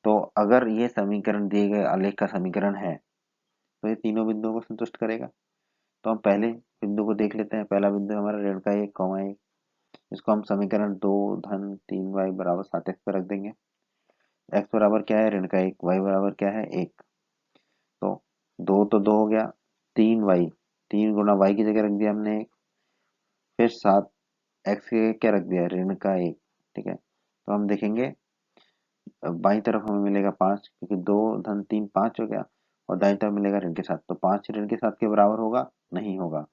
तो अगर ये समीकरण दिए गए आलेख का समीकरण है, तो ये तीनों बिंदुओं को संतुष्ट करेगा। तो हम पहले बिंदु को देख लेते हैं। पहला बिंदु हमारा ऋण का 1, 1। इसको हम समीकरण 2 धन 3y बराबर 7x पर रख देंगे। x बराबर क्या है, ऋण का 1, y बराबर क्या है, 1। तो 2 तो 2 हो गया, 3y, 3 गुना y की जगह रख दिया हमने 1, फिर 7 x की जगह क्या रख दिया, ऋण का 1। ठीक है, तो हम देखेंगे बाईं तरफ हमें मिलेगा 5, क्योंकि 2 धन 3 5 हो गया, और दाईं तरफ मिलेगा ऋण के 7। तो 5 ऋण के 7 के बराबर होगा, नहीं होगा।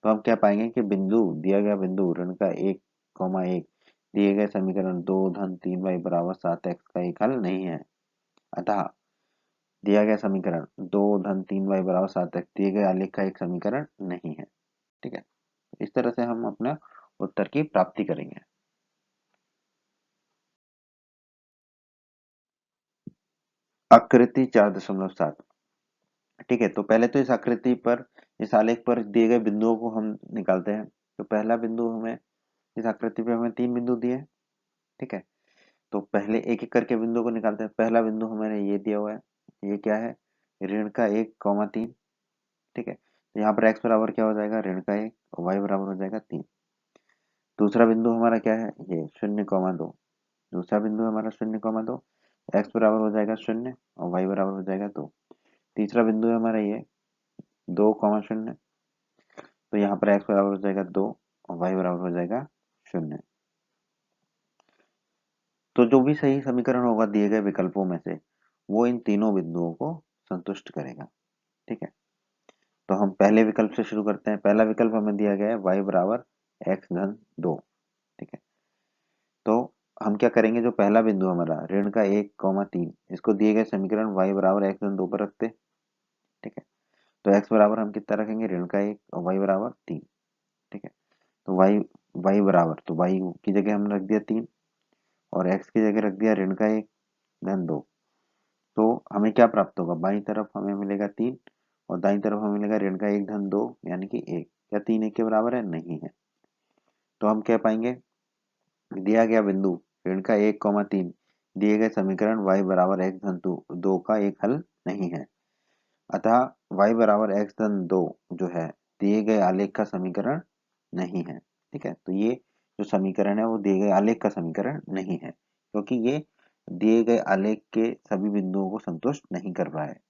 तो हम क्या पाएंगे कि बिंदु दिया गया बिंदु ऋण का 1, 1 दिए गए समीकरण 2 धन 3y बराबर 7x का एक हल नहीं है। अतः दिया गया समीकरण 2 धन 3y बराबर 7x दिए गए आलेख का एक समीकरण नहीं है। ठीक है, इस तरह से हम अपना उत्तर की प्राप्ति करेंगे। आकृति 4.7। ठीक है, तो पहले तो इस आकृति पर, इस आलेख पर दिए गए बिंदुओं को हम निकालते हैं। तो पहला बिंदु हमें, इस आकृति पे हमें 3 बिंदु दिए हैं। ठीक है, तो पहले एक एक करके बिंदु को निकालते हैं। पहला बिंदु हमें ये दिया हुआ है, ये क्या है, ऋण का 1,3। ठीक है, तो यहाँ पर x बराबर क्या हो जाएगा, ऋण का 1, और y बराबर हो जाएगा 3। दूसरा बिंदु हमारा क्या है, ये 0,2। दूसरा बिंदु हमारा 0,2, x बराबर हो जाएगा 0 और y बराबर हो जाएगा 2। तीसरा बिंदु है हमारा ये 2,0, तो यहाँ पर x बराबर हो जाएगा 2 और y बराबर हो जाएगा 0। तो जो भी सही समीकरण होगा दिए गए विकल्पों में से, वो इन तीनों बिंदुओं को संतुष्ट करेगा। ठीक है, तो हम पहले विकल्प से शुरू करते हैं। पहला विकल्प हमें दिया गया है y बराबर x-2। ठीक है, तो हम क्या करेंगे, जो पहला बिंदु हमारा ऋण का 1,3, इसको दिए गए समीकरण y बराबर x-2 पर रखते हैं। ठीक है, तो x बराबर हम कितना रखेंगे, ऋण का 1, और y बराबर 3। ठीक है, तो y बराबर, तो y की जगह हमने रख दिया 3 और x की जगह रख दिया ऋण का 1-2। तो हमें क्या प्राप्त होगा, बाईं तरफ हमें मिलेगा 3 और दाईं तरफ हमें मिलेगा ऋण का 1-2, यानी कि 1। क्या 3 1 के बराबर है, नहीं है। तो हम कह पाएंगे दिया गया बिंदु ऋण का 1,3 दिए गए समीकरण y बराबर x-2 का एक हल नहीं है। अतः y बराबर x-2 जो है दिए गए आलेख का समीकरण नहीं है। ठीक है, तो ये जो समीकरण है वो दिए गए आलेख का समीकरण नहीं है, क्योंकि ये दिए गए आलेख के सभी बिंदुओं को संतुष्ट नहीं कर रहा है।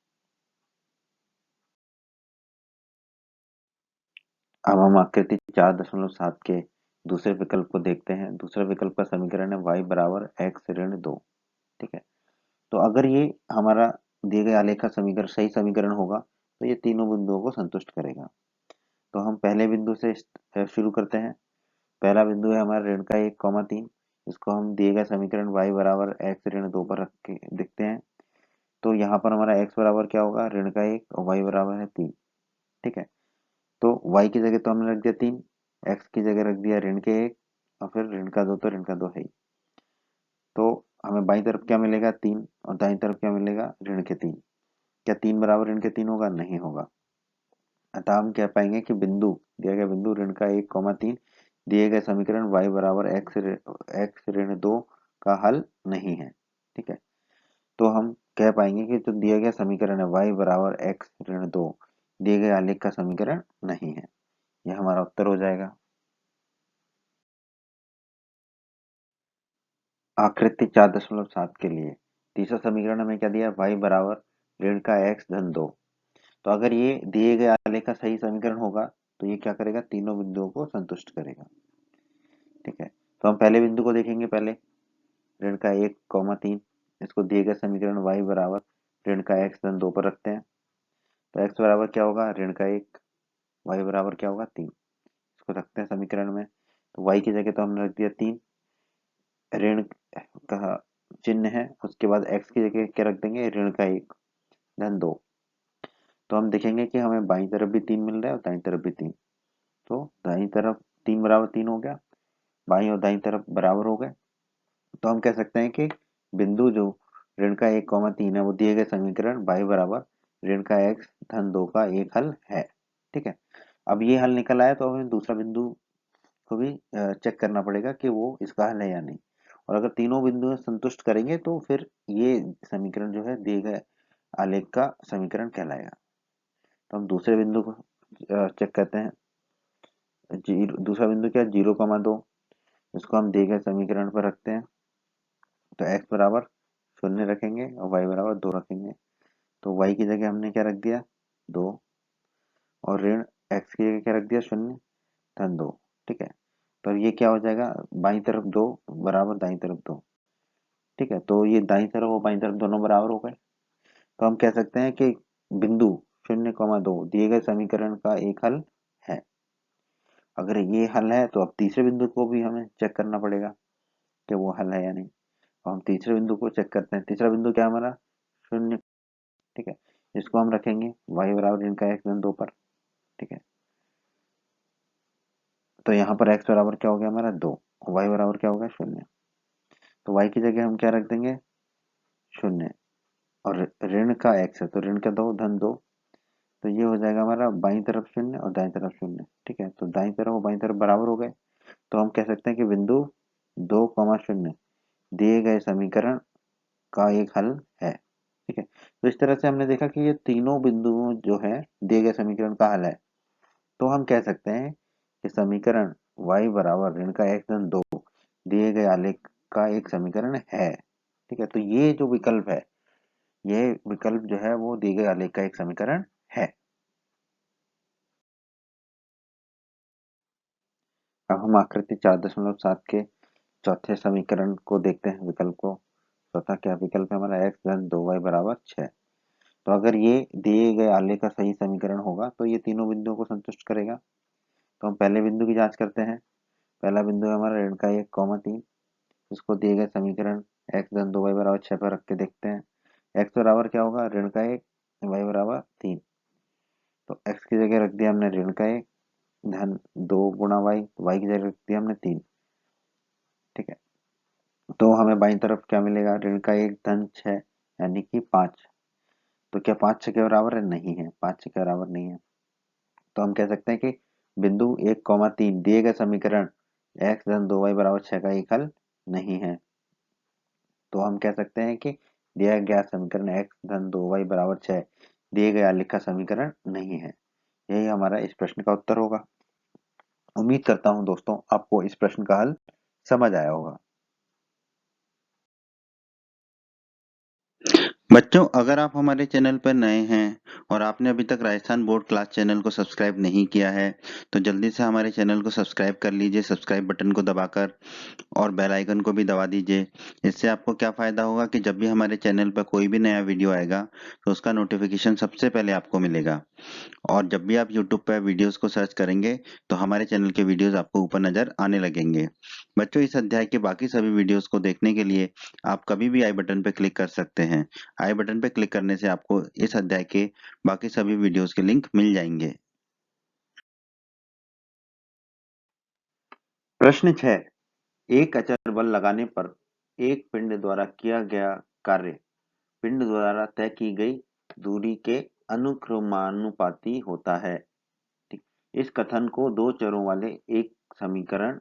अब हम आकृति 4.7 के दूसरे विकल्प को देखते हैं। दूसरे विकल्प का समीकरण है y बराबर x-2। ठीक है, तो अगर ये हमारा दिए गए आलेख का समीकरण सही समीकरण होगा तो ये तीनों बिंदुओं को संतुष्ट करेगा। तो हम पहले बिंदु से शुरू करते हैं। पहला बिंदु है हमारा ऋण का 1,3। इसको हम दिए गए समीकरण y बराबर x-2 पर रख के देखते हैं। तो यहाँ पर हमारा x बराबर क्या होगा, ऋण का 1 और y बराबर है 3। ठीक है, तो y की जगह तो हमने रख दिया 3, x की जगह रख दिया ऋण के 1 और फिर ऋण का 2, तो ऋण का 2 है ही। तो हमें बाईं तरफ क्या मिलेगा, 3, और दाईं तरफ क्या मिलेगा, ऋण के 3। क्या 3 बराबर ऋण के 3 होगा, नहीं होगा। अतः हम कह पाएंगे कि बिंदु, दिया गया बिंदु ऋण का 1,3 दिए गए समीकरण y बराबर x-2 का हल नहीं है। ठीक है, तो हम कह पाएंगे कि जो दिया गया समीकरण है y बराबर x-2 दिए गए आलेख का समीकरण नहीं है। यह हमारा उत्तर हो जाएगा। आकृति 4.7 के लिए तीसरा समीकरण हमें क्या दिया, y बराबर ऋण का x-2। तो अगर ये दिए गए आलेख का सही समीकरण होगा तो ये क्या करेगा, तीनों बिंदुओं को संतुष्ट करेगा। ठीक है, तो हम पहले बिंदु को देखेंगे। पहले ऋण का 1,3, इसको दिए गए समीकरण y बराबर ऋण का x-2 पर रखते हैं। तो x बराबर क्या होगा, ऋण का 1, y बराबर क्या होगा, 3। इसको रखते हैं समीकरण में। तो y की जगह तो हमने रख दिया 3, ऋण का चिन्ह है, उसके बाद x की जगह क्या रख देंगे, ऋण का 1-2। तो हम देखेंगे कि हमें बाईं तरफ भी 3 मिल रहा है और दाईं तरफ भी 3। तो दाईं तरफ 3 बराबर 3 हो गया, बाईं और दाईं तरफ बराबर हो गए। तो हम कह सकते हैं कि बिंदु जो ऋण का 1,3 है वो दिए गए समीकरण y बराबर ऋण का x-2 का एक हल है। ठीक है, अब ये हल निकल आया तो हमें दूसरा बिंदु को भी चेक करना पड़ेगा कि वो इसका हल है या नहीं। और अगर तीनों बिंदु संतुष्ट करेंगे तो फिर ये समीकरण जो है दिए गए आलेख का समीकरण कहलाएगा। तो हम दूसरे बिंदु को चेक करते हैं। दूसरा बिंदु क्या, 0,2। इसको हम दिए गए समीकरण पर रखते हैं। तो x बराबर 0 रखेंगे और y बराबर 2 रखेंगे। तो y की जगह हमने क्या रख दिया, 2, और ऋण x की जगह क्या रख दिया, 0-2। ठीक है, तो ये क्या हो जाएगा, बाईं तरफ 2 बराबर दाईं तरफ 2। ठीक है, तो ये दाईं तरफ और बाईं तरफ दोनों बराबर हो गए। तो हम कह सकते हैं कि बिंदु 0,2 दिए गए समीकरण का एक हल है। अगर ये हल है तो अब तीसरे बिंदु को भी हमें चेक करना पड़ेगा कि वो हल है या नहीं। तो हम तीसरे बिंदु को चेक करते हैं। तीसरा बिंदु क्या है हमारा, 0। ठीक है, इसको हम रखेंगे y बराबर इनका x-2 पर। ठीक है, तो यहाँ पर x बराबर क्या हो गया हमारा 2, y बराबर क्या हो गया 0। तो y की जगह हम क्या रख देंगे, 0, और ऋण का x है तो ऋण का 2 धन 2, तो ये हो जाएगा हमारा बाईं तरफ 0 और दाईं तरफ 0। ठीक है, तो दाईं तरफ और बाईं तरफ बराबर हो गए, तो हम कह सकते हैं कि बिंदु 2,0 दिए गए समीकरण का एक हल है। ठीक है, तो इस तरह से हमने देखा कि ये तीनों बिंदुओं जो है दिए गए समीकरण का हल है। तो हम कह सकते हैं कि समीकरण y बराबर ऋण का x धन 2 दिए गए आलेख का एक समीकरण है। ठीक है, तो ये जो विकल्प है, ये विकल्प जो है वो दिए गए आलेख का एक समीकरण है। अब हम आकृति 4.7 के चौथे समीकरण को देखते हैं, विकल्प को। चौथा क्या विकल्प है हमारा, x धन 2y बराबर 6। तो अगर ये दिए गए आलेख का सही समीकरण होगा तो ये तीनों बिंदुओं को संतुष्ट करेगा। तो हम पहले बिंदु की जांच करते हैं। पहला बिंदु है हमारा ऋण का 1,3, इसको दिए गए समीकरण x धन 2y बराबर 6 पर रख के देखते हैं। x बराबर क्या होगा, ऋण का 1, y बराबर 3। तो x की जगह रख दिया हमने ऋण का 1 धन 2 गुणा y, तो y की जगह रख दिया हमने 3। ठीक है, तो हमें बाईं तरफ क्या मिलेगा, ऋण का 1 धन 6 यानी कि 5। तो क्या 5 6 के बराबर है, नहीं है, 5 6 के बराबर नहीं है। तो हम कह सकते हैं कि बिंदु 1,3 दिए गए समीकरण x धन 2y बराबर 6 का एक हल नहीं है। तो हम कह सकते हैं कि दिया गया समीकरण x धन 2y बराबर 6 दिए गए आलेख का समीकरण नहीं है। यही हमारा इस प्रश्न का उत्तर होगा। उम्मीद करता हूं दोस्तों आपको इस प्रश्न का हल समझ आया होगा। बच्चों, अगर आप हमारे चैनल पर नए हैं और आपने अभी तक राजस्थान बोर्ड क्लास चैनल को सब्सक्राइब नहीं किया है, तो जल्दी से हमारे चैनल को सब्सक्राइब कर लीजिए, सब्सक्राइब बटन को दबाकर, और बेल आइकन को भी दबा दीजिए। इससे आपको क्या फ़ायदा होगा कि जब भी हमारे चैनल पर कोई भी नया वीडियो आएगा, तो उसका नोटिफिकेशन सबसे पहले आपको मिलेगा। और जब भी आप यूट्यूब पर वीडियोस को सर्च करेंगे, तो हमारे चैनल के वीडियोस आपको ऊपर नज़र आने लगेंगे। बच्चों, इस अध्याय के बाकी सभी वीडियोस को देखने के लिए आप कभी भी आई बटन पर क्लिक कर सकते हैं। आई बटन पर क्लिक करने से आपको इस अध्याय के बाकी सभी वीडियोस के लिंक मिल जाएंगे। प्रश्न 6, एक अचर बल लगाने पर एक पिंड द्वारा किया गया कार्य पिंड द्वारा तय की गई दूरी के अनुक्रमानुपाती होता है। ठीक, इस कथन को दो चरों वाले एक समीकरण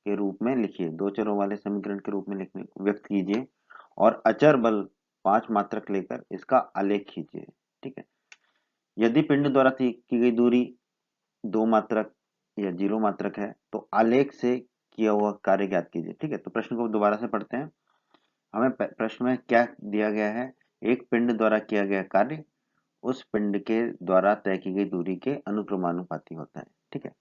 के रूप में लिखिए, दो चरों वाले समीकरण के रूप में लिखने व्यक्त कीजिए और अचर बल 5 मात्रक लेकर इसका आलेख खींचिए। ठीक है, यदि पिंड द्वारा तय की गई दूरी 2 मात्रक या 0 मात्रक है तो आलेख से किया हुआ कार्य ज्ञात कीजिए। ठीक है, तो प्रश्न को दोबारा से पढ़ते हैं। हमें प्रश्न में क्या दिया गया है, एक पिंड द्वारा किया गया कार्य उस पिंड के द्वारा तय की गई दूरी के अनुक्रमानुपाती होता है। ठीक है,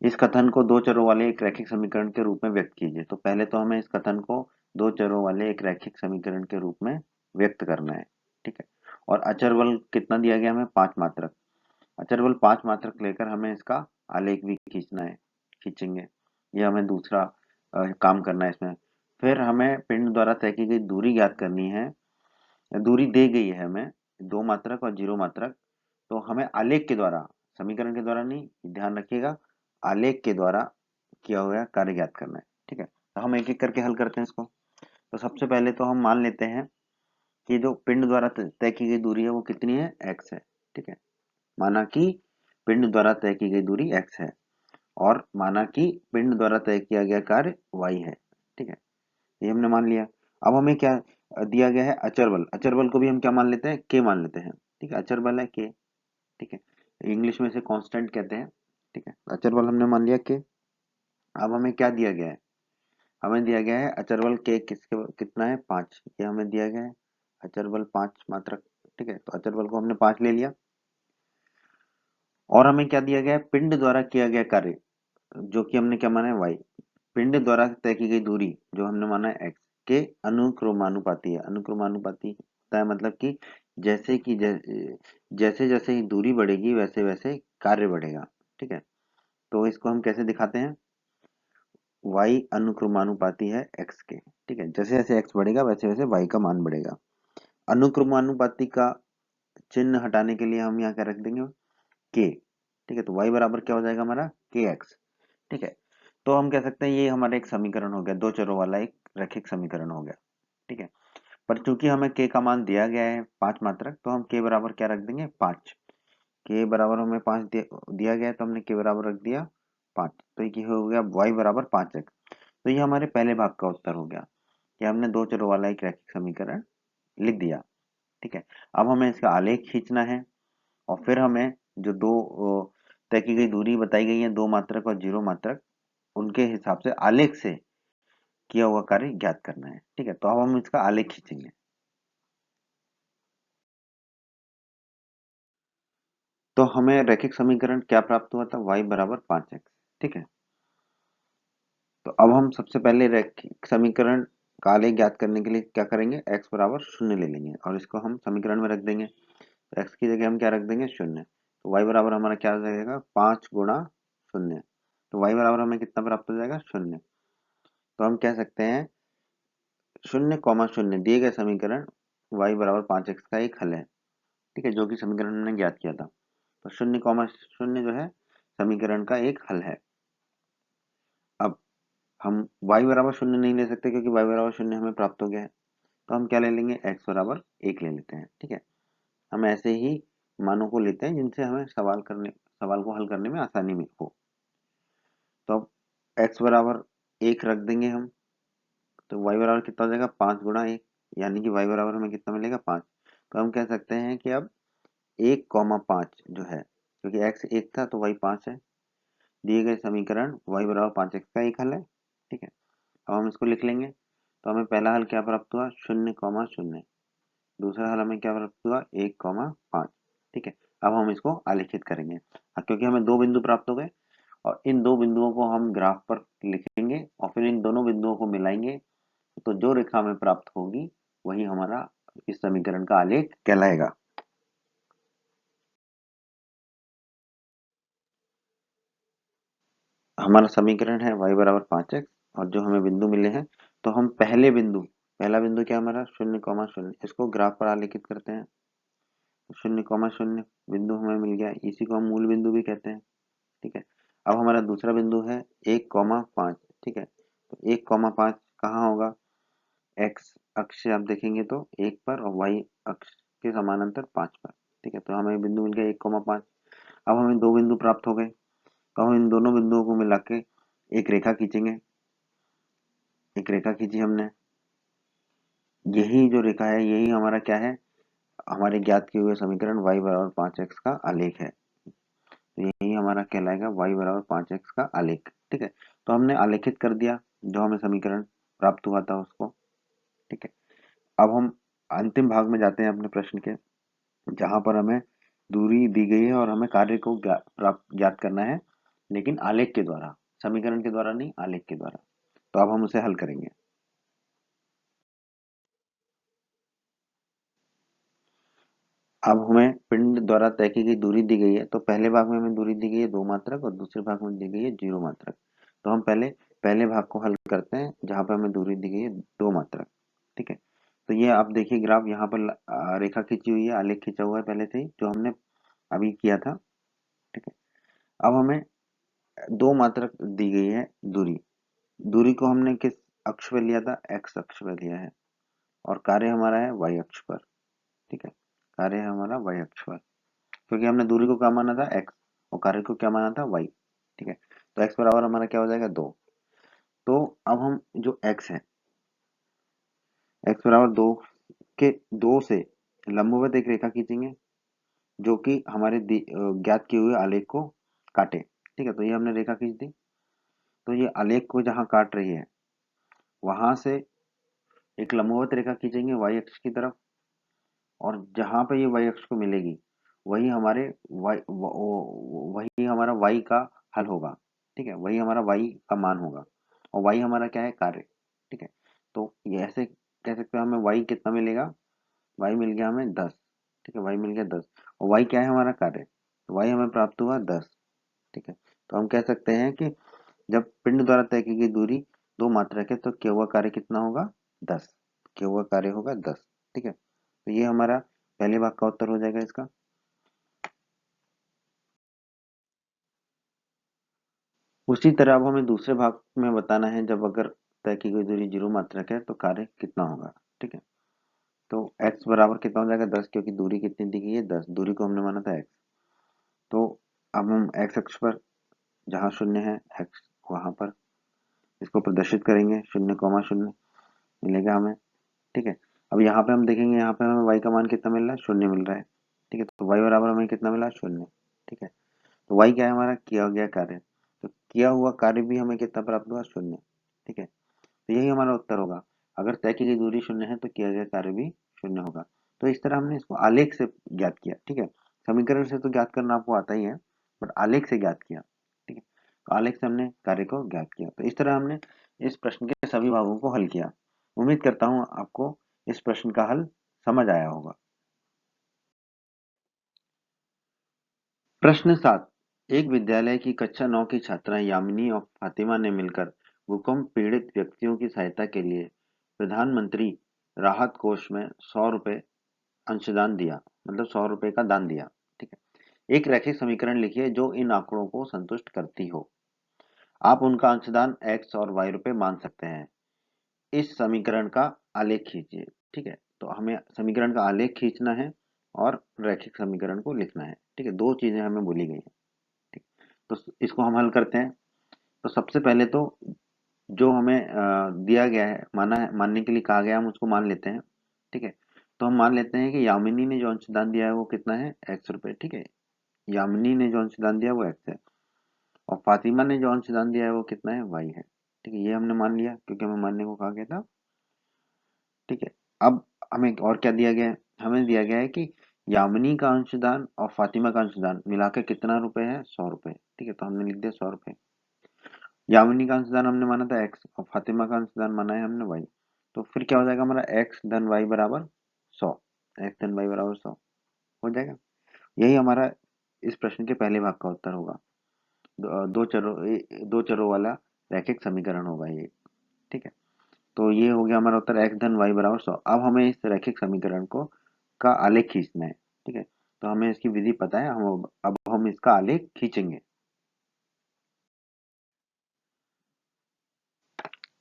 इस कथन को दो चरों वाले एक रैखिक समीकरण के रूप में व्यक्त कीजिए। तो पहले तो हमें इस कथन को दो चरों वाले एक रैखिक समीकरण के रूप में व्यक्त करना है। ठीक है, और अचर बल कितना दिया गया, हमें 5 मात्रक। अचर बल 5 मात्रक लेकर हमें इसका आलेख भी खींचना है, खींचेंगे। ये हमें दूसरा काम करना है इसमें। फिर हमें पिंड द्वारा तय की गई दूरी ज्ञात करनी है। दूरी दी गई है हमें 2 मात्रक और 0 मात्रक, तो हमें आलेख के द्वारा, समीकरण के द्वारा नहीं, ध्यान रखिएगा, आलेख के द्वारा किया हुआ कार्य ज्ञात करना है। ठीक है, तो हम एक एक करके हल करते हैं इसको। तो सबसे पहले तो हम मान लेते हैं कि जो पिंड द्वारा तय की गई दूरी है वो कितनी है, x है। ठीक है, माना कि पिंड द्वारा तय की गई दूरी x है और माना कि पिंड द्वारा तय किया गया कार्य y है। ठीक है, ये हमने मान लिया। अब हमें क्या दिया गया है, अचर बल। अचर बल को भी हम क्या मान लेते हैं, k मान लेते हैं। ठीक है, अचर बल है k। ठीक है, इंग्लिश में इसे कांस्टेंट कहते हैं। ठीक है, अचर बल हमने मान लिया k। अब हमें क्या दिया गया है, हमें दिया गया है अचर बल k कितना है, 5। ये हमें दिया गया है अचर बल 5 मात्रक। ठीक है, तो अचर बल को हमने 5 ले लिया। और हमें क्या दिया गया है, पिंड द्वारा किया गया कार्य जो कि हमने क्या माना है, y। पिंड द्वारा तय की गई दूरी जो हमने माना है x के अनुक्रमानुपाती है। अनुक्रमानुपाती होता है मतलब कि जैसे कि जैसे जैसे ही दूरी बढ़ेगी वैसे वैसे कार्य बढ़ेगा। ठीक है, तो इसको हम कैसे दिखाते हैं, y अनुक्रमानुपाती है x के। ठीक है, जैसे जैसे x बढ़ेगा वैसे वैसे y का मान बढ़ेगा। अनुक्रमानुपाती का चिन्ह हटाने के लिए हम यहाँ क्या रख देंगे, k। ठीक है, तो y बराबर क्या हो जाएगा हमारा, kx। ठीक है, तो हम कह सकते हैं ये हमारा एक समीकरण हो गया, दो चरों वाला एक रैखिक समीकरण हो गया। ठीक है, पर चूंकि हमें के का मान दिया गया है 5 मात्रक, तो हम के बराबर क्या रख देंगे 5। के बराबर हमें 5 दिया गया है, तो हमने के बराबर रख दिया 5। तो ये हो गया y बराबर 5x। तो ये हमारे पहले भाग का उत्तर हो गया कि हमने दो चरों वाला एक रैखिक समीकरण लिख दिया। ठीक है, अब हमें इसका आलेख खींचना है और फिर हमें जो दो तय की गई दूरी बताई गई है, 2 मात्रक और 0 मात्रक, उनके हिसाब से आलेख से किया हुआ कार्य ज्ञात करना है। ठीक है, तो अब हम इसका आलेख खींचेंगे। तो हमें रैखिक समीकरण क्या प्राप्त हुआ था, y बराबर 5x। ठीक है, तो अब हम सबसे पहले रैखिक समीकरण का आलेख ज्ञात करने के लिए क्या करेंगे, x बराबर 0 ले लेंगे और इसको हम समीकरण में रख देंगे। तो x की जगह हम क्या रख देंगे 0। तो y बराबर हमारा क्या आ जाएगा 5 गुणा 0। तो y बराबर हमें कितना प्राप्त हो जाएगा 0। तो हम कह सकते हैं 0,0 दिए गए समीकरण y बराबर 5x का एक हल है। ठीक है, जो कि समीकरण हमने ज्ञात किया था। तो 0,0 जो है समीकरण का एक हल है। अब हम y बराबर 0 नहीं ले सकते क्योंकि y बराबर 0 हमें प्राप्त हो गया है। तो हम क्या ले लेंगे x बराबर 1 ले लेते हैं। ठीक है, हम ऐसे ही मानों को लेते हैं जिनसे हमें सवाल को हल करने में आसानी में हो। तो अब x बराबर 1 रख देंगे हम। तो y बराबर कितना हो जाएगा 5 गुणा 1, यानी कि y बराबर हमें कितना मिलेगा 5। तो हम कह सकते हैं कि अब 1,5 जो है, क्योंकि x 1 था तो y 5 है, दिए गए समीकरण y बराबर 5x का एक हल है। ठीक है, अब हम इसको लिख लेंगे। तो हमें पहला हल क्या प्राप्त हुआ 0,0। दूसरा हल हमें क्या प्राप्त हुआ 1,5। ठीक है, अब हम इसको आलेखित करेंगे। क्योंकि हमें दो बिंदु प्राप्त हो गए और इन दो बिंदुओं को हम ग्राफ पर लिखेंगे और फिर इन दोनों बिंदुओं को मिलाएंगे, तो जो रेखा हमें प्राप्त होगी वही हमारा इस समीकरण का आलेख कहलाएगा। हमारा समीकरण है y बराबर 5x और जो हमें बिंदु मिले हैं, तो हम पहला बिंदु क्या हमारा 0,0, इसको ग्राफ पर आलेखित करते हैं। 0,0 बिंदु हमें मिल गया, इसी को हम मूल बिंदु भी कहते हैं। ठीक है, अब हमारा दूसरा बिंदु है 1,5। ठीक है, तो 1,5 कहाँ होगा, x अक्ष से आप देखेंगे तो 1 पर और y अक्ष के समानांतर 5 पर। ठीक है, तो हमें बिंदु मिल गया 1,5। अब हमें दो बिंदु प्राप्त हो गए, तो हम इन दोनों बिंदुओं को मिला के एक रेखा खींचेंगे। एक रेखा खींची हमने, यही जो रेखा है यही हमारा क्या है, हमारे ज्ञात किए हुए समीकरण y बराबर 5x का आलेख है। तो यही हमारा कहलाएगा y बराबर 5x का आलेख। ठीक है, तो हमने आलेखित कर दिया जो हमें समीकरण प्राप्त हुआ था उसको। ठीक है, अब हम अंतिम भाग में जाते हैं अपने प्रश्न के, जहां पर हमें दूरी दी गई है और हमें कार्य को प्राप्त ज्ञात करना है, लेकिन आलेख के द्वारा, समीकरण के द्वारा नहीं, आलेख के द्वारा। तो अब हम उसे हल करेंगे। अब हमें पिंड द्वारा तय की गई दूरी दी गई है, तो पहले भाग में हमें दूरी दी गई है 2 मात्रक और दूसरे भाग में दी गई है 0 मात्रक। तो हम पहले पहले भाग को हल करते हैं जहां पर हमें दूरी दी गई है 2 मात्रक। ठीक है, तो ये आप देखिए ग्राफ यहाँ पर रेखा खींची हुई है, आलेख खींचा हुआ है पहले से ही जो हमने अभी किया था। ठीक है, अब हमें 2 मात्रक दी गई है दूरी। दूरी को हमने किस अक्ष पर लिया था, एक्स अक्ष पर लिया है और कार्य हमारा है वाई अक्ष पर। ठीक है, कार्य है हमारा वाई अक्ष पर, क्योंकि हमने दूरी को क्या माना था एक्स और कार्य को क्या माना था वाई। ठीक है, तो एक्स बराबर हमारा क्या हो जाएगा 2। तो अब हम जो एक्स है, एक्स बराबर 2 के 2 से लंबवत एक रेखा खींचेंगे जो कि हमारे ज्ञात किए हुए आलेख को काटे। ठीक है, तो ये हमने रेखा खींच दी। तो ये आलेख को जहाँ काट रही है वहां से एक लंबवत रेखा खींचेंगे वाई अक्ष की तरफ, और जहां पे ये वाई अक्ष को मिलेगी वही हमारे वही हमारा वाई का हल होगा। ठीक है, वही हमारा वाई का मान होगा और वाई हमारा क्या है कार्य। ठीक है, तो ये ऐसे कह सकते हैं हमें वाई कितना मिलेगा, वाई मिल गया हमें 10। ठीक है, वाई मिल गया 10 और वाई क्या है हमारा कार्य, तो वाई हमें प्राप्त हुआ 10। ठीक है, तो हम कह सकते हैं कि जब पिंड द्वारा तय की गई दूरी 2 मात्रक है तो किया हुआ कार्य कितना होगा 10। किया हुआ कार्य होगा 10। ठीक है, तो ये हमारा पहले भाग का उत्तर हो जाएगा इसका। उसी तरह अब हमें दूसरे भाग में बताना है, जब अगर तय की गई दूरी 0 मात्रक है तो कार्य कितना होगा। ठीक है, तो x बराबर कितना हो जाएगा 10, क्योंकि दूरी कितनी दी गई है 10, दूरी को हमने माना था x। तो अब हम x अक्ष पर जहाँ शून्य है x वहां पर इसको प्रदर्शित करेंगे, 0,0 मिलेगा हमें। ठीक है, अब यहाँ पे हम देखेंगे, यहाँ पे हमें y का मान कितना मिल रहा है, 0 मिल रहा है। ठीक है, तो y बराबर हमें कितना मिला, 0। ठीक है, तो y क्या है, हमारा किया गया कार्य। तो किया हुआ कार्य भी हमें कितना प्राप्त हुआ, 0। ठीक है, तो यही हमारा उत्तर होगा। अगर तय की गई दूरी 0 है तो किया गया कार्य भी 0 होगा। तो इस तरह हमने इसको आलेख से ज्ञात किया। ठीक है, समीकरण से तो ज्ञात करना आपको आता ही है, बट आलेख से ज्ञात किया। ठीक है, तो आलेख से हमने कार्य को ज्ञात किया। तो इस तरह हमने इस प्रश्न के सभी भागों को हल किया। उम्मीद करता हूँ आपको इस प्रश्न का हल समझ आया होगा। प्रश्न 7। एक विद्यालय की कक्षा 9 की छात्रा यामिनी और फातिमा ने मिलकर भूकंप पीड़ित व्यक्तियों की सहायता के लिए प्रधानमंत्री राहत कोष में 100 रुपए अंशदान दिया, मतलब 100 रुपए का दान दिया। ठीक है, एक रैखिक समीकरण लिखिए जो इन आंकड़ों को संतुष्ट करती हो। आप उनका अंशदान x और y रुपए मान सकते हैं। इस समीकरण का आलेख खींचिए। ठीक है, तो हमें समीकरण का आलेख खींचना है और रैखिक समीकरण को लिखना है। ठीक है, दो चीजें हमें बोली गई हैं। ठीक, तो इसको हम हल करते हैं। तो सबसे पहले तो जो हमें दिया गया है, मानने के लिए कहा गया, हम उसको मान लेते हैं। ठीक है, तो हम मान लेते हैं कि यामिनी ने जो अंशदान दिया है वो कितना है, x रुपए। ठीक है, यामिनी ने जो अंशदान दिया है वो x है, और फातिमा ने जो अंशदान दिया है वो कितना है, y है। ठीक है, ये हमने मान लिया क्योंकि हमें मानने को कहा गया था। ठीक है, अब हमें और क्या दिया गया है, हमें दिया गया है कि यामिनी का अंशदान और फातिमा का अंशदान मिलाकर कितना रुपए है, 100 रुपए। ठीक है, तो हमने लिख दिया 100 रुपए। यामिनी का अंशदान हमने माना था x और फातिमा का अंशदान माना है हमने y। तो फिर क्या हो जाएगा हमारा x धन y बराबर 100। x धन y बराबर 100 हो जाएगा। यही हमारा इस प्रश्न के पहले भाग का उत्तर होगा। दो चरों वाला रैखिक समीकरण होगा ये। ठीक है, तो ये हो गया हमारा उत्तर x धन y बराबर 100। अब हमें इस रैखिक समीकरण को का आलेख खींचना है। ठीक है, तो हमें इसकी विधि पता है, अब हम इसका आलेख खींचेंगे।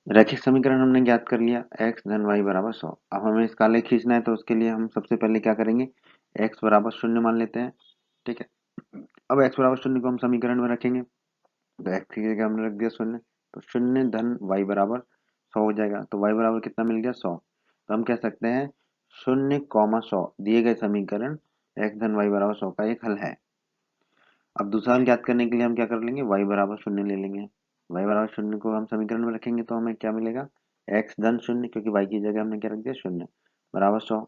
रैखिक समीकरण हमने ज्ञात कर लिया, x धन y बराबर 100। अब हमें इसका आलेख खींचना है, तो उसके लिए हम सबसे पहले क्या करेंगे, x बराबर 0 मान लेते हैं। ठीक है, अब x बराबर 0 को हम समीकरण में रखेंगे, तो x की जगह हमने रख दिया 0। तो 0 धन y बराबर 100 हो जाएगा। तो y बराबर कितना मिल गया, 100। तो हम कह सकते हैं 0,100 दिए गए समीकरण x धन y बराबर 100 का एक हल है। अब दूसरा हल ज्ञात करने के लिए हम क्या कर लेंगे, y बराबर 0 ले लेंगे। y बराबर 0 को हम समीकरण में रखेंगे तो हमें क्या मिलेगा, x धन 0, क्योंकि y की जगह हमने क्या रख दिया 0, बराबर 100।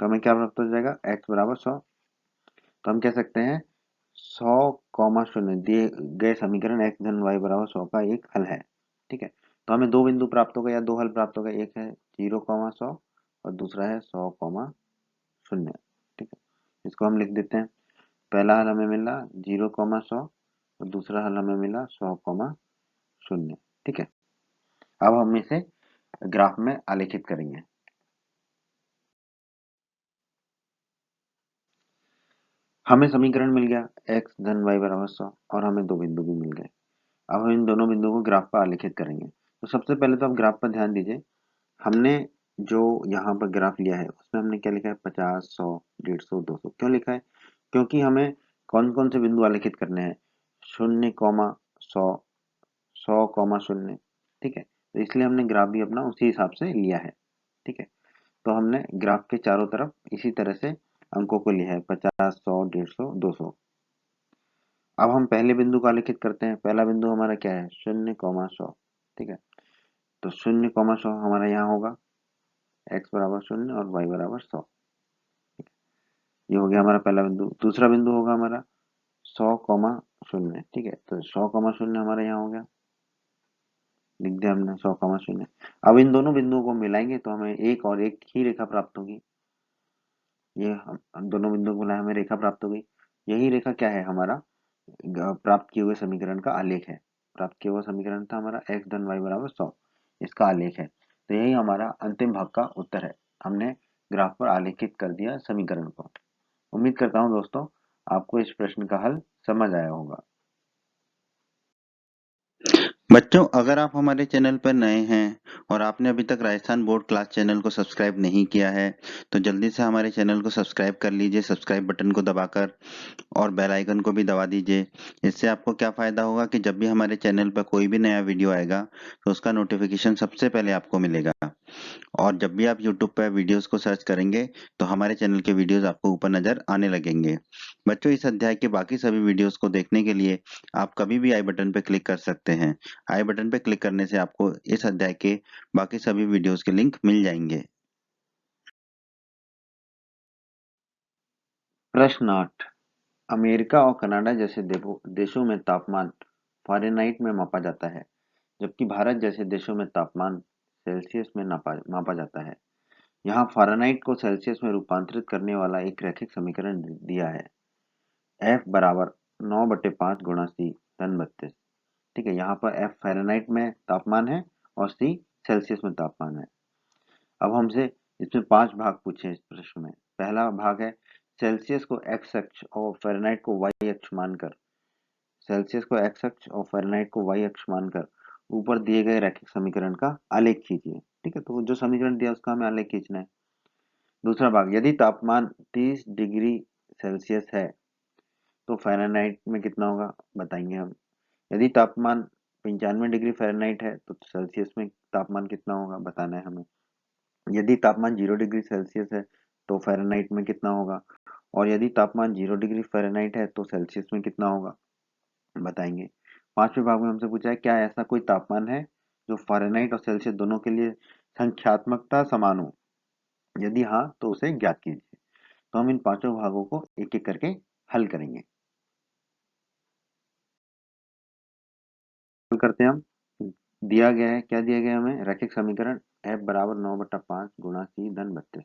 तो हमें क्या प्राप्त हो जाएगा, x बराबर 100। तो हम कह सकते हैं 100,0 दिए गए समीकरण x धन y बराबर 100 का एक हल है। ठीक है, तो हमें दो बिंदु प्राप्त हो गए या दो हल प्राप्त हो गए, एक है 0,100 और दूसरा है 100,0। ठीक है, इसको हम लिख देते हैं। पहला हल हमें मिला 0,100 और दूसरा हल हमें मिला 100,0। ठीक है, अब हम इसे ग्राफ में आलेखित करेंगे। हमें समीकरण मिल गया x धन y बराबर 100 और हमें दो बिंदु भी मिल गए। अब हम इन दोनों बिंदुओं को ग्राफ पर आलेखित करेंगे। तो सबसे पहले तो आप ग्राफ पर ध्यान दीजिए। हमने जो यहाँ पर ग्राफ लिया है उसमें हमने क्या लिखा है, 50, 100, 150, 200। क्यों लिखा है, क्योंकि हमें कौन कौन से बिंदु आलेखित करने हैं, 0,100, 100,0। ठीक है, तो इसलिए हमने ग्राफ भी अपना उसी हिसाब से लिया है। ठीक है, तो हमने ग्राफ के चारों तरफ इसी तरह से अंकों को लिया है, 50, 100, 150, 200। अब हम पहले बिंदु को आलेखित करते हैं। पहला बिंदु हमारा क्या है, 0,100। ठीक है, तो 0,100 हमारा यहाँ होगा, x बराबर 0 और y बराबर 100। ये हो गया हमारा पहला बिंदु। दूसरा बिंदु होगा हमारा 100,0। ठीक है, तो 100,0 हमारा यहाँ हो गया, लिख दिया हमने 100,0। अब इन दोनों बिंदुओं को मिलाएंगे तो हमें एक और एक ही रेखा प्राप्त होगी। ये हम दोनों बिंदुओं को मिलाए हमें रेखा प्राप्त हो गई। यही रेखा क्या है, हमारा प्राप्त किए हुए समीकरण का आलेख है। प्राप्त किया हुआ समीकरण था हमारा x धन y बराबर 100, इसका आलेख है। तो यही हमारा अंतिम भाग का उत्तर है। हमने ग्राफ पर आलेखित कर दिया समीकरण को। उम्मीद करता हूँ दोस्तों आपको इस प्रश्न का हल समझ आया होगा। बच्चों, अगर आप हमारे चैनल पर नए हैं और आपने अभी तक राजस्थान बोर्ड क्लास चैनल को सब्सक्राइब नहीं किया है, तो जल्दी से हमारे चैनल को सब्सक्राइब कर लीजिए, सब्सक्राइब बटन को दबाकर, और बेल आइकन को भी दबा दीजिए। इससे आपको क्या फ़ायदा होगा कि जब भी हमारे चैनल पर कोई भी नया वीडियो आएगा, तो उसका नोटिफिकेशन सबसे पहले आपको मिलेगा। और जब भी आप YouTube पर वीडियोस को सर्च करेंगे, तो हमारे चैनल के वीडियोस आपको ऊपर नज़र आने लगेंगे। बच्चों, इस अध्याय के बाकी सभी वीडियोस को देखने के लिए आप कभी भी आई बटन पर क्लिक कर सकते हैं। आई बटन पर क्लिक करने से आपको इस अध्याय के बाकी सभी वीडियोस के लिंक मिल जाएंगे। प्रश्न 8। अमेरिका और कनाडा जैसे देशों में तापमान फ़ारेनहाइट में मापा जाता है, जबकि भारत जैसे देशों में तापमान सेल्सियस में मापा जाता है। यहाँ फ़ारेनहाइट को सेल्सियस में रूपांतरित करने वाला एक रैखिक समीकरण दिया है। F बराबर 9/5 गुणा C धन 32। ठीक है, यहाँ पर F फ़ारेनहाइट में तापमान है और C सेल्सियस में तापमान है। अब हमसे इसमें 5 भाग पूछे इस प्रश्न में। पहला भाग है सेल्सियस को एक्स अक्ष और फ़ारेनहाइट को वाई अक्ष मानकर सेल्सियस को एक्स अक्ष और फ़ारेनहाइट को वाई अक्ष मानकर ऊपर दिए गए रैखिक समीकरण का आलेख खींचिए। ठीक है, तो जो समीकरण दिया उसका हमें आलेख खींचना है। दूसरा भाग, यदि तापमान 30 डिग्री सेल्सियस है तो फ़ारेनहाइट में कितना होगा बताएंगे हम। यदि तापमान 95 डिग्री फ़ारेनहाइट है तो सेल्सियस में तापमान कितना होगा बताना है हमें। यदि तापमान 0 डिग्री सेल्सियस है तो फ़ारेनहाइट में कितना होगा, और यदि तापमान 0 डिग्री फ़ारेनहाइट है तो सेल्सियस में कितना होगा बताएंगे। पांचवें भाग में हमसे पूछा है क्या ऐसा कोई तापमान है जो फ़ारेनहाइट और सेल्सियस दोनों के लिए संख्यात्मकता समान हो, यदि हाँ तो उसे ज्ञात कीजिए। तो हम इन पांचों भागों को एक एक करके हल करेंगे। हल करते हैं हम। दिया गया है, क्या दिया गया है हमें, रैखिक समीकरण F बराबर 9/5 गुणा C धन 32।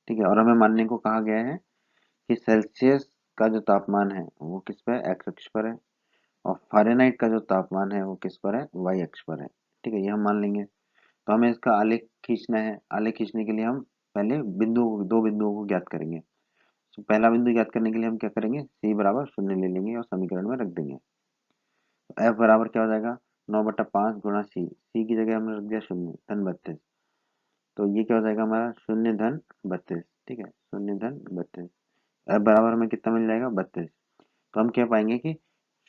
ठीक है, और हमें मानने को कहा गया है कि सेल्सियस का जो तापमान है वो किस पर है, एक्स अक्ष पर है, और फ़ारेनहाइट का जो तापमान है वो किस पर है, वाई अक्ष पर है। ठीक है, ये हम मान लेंगे। तो हमें इसका आलेख खींचना है। आलेख खींचने के लिए हम पहले दो बिंदुओं को ज्ञात करेंगे। तो पहला बिंदु ज्ञात करने के लिए हम क्या करेंगे, c बराबर 0 ले लेंगे और समीकरण में रख देंगे। तो f बराबर क्या हो जाएगा, 9/5 गुणा c की जगह हमने रख दिया 0 धन 32। तो ये क्या हो जाएगा हमारा 0 धन 32। ठीक है, 0 धन 32। f बराबर हमें कितना मिल जाएगा, 32। तो हम क्या पाएंगे कि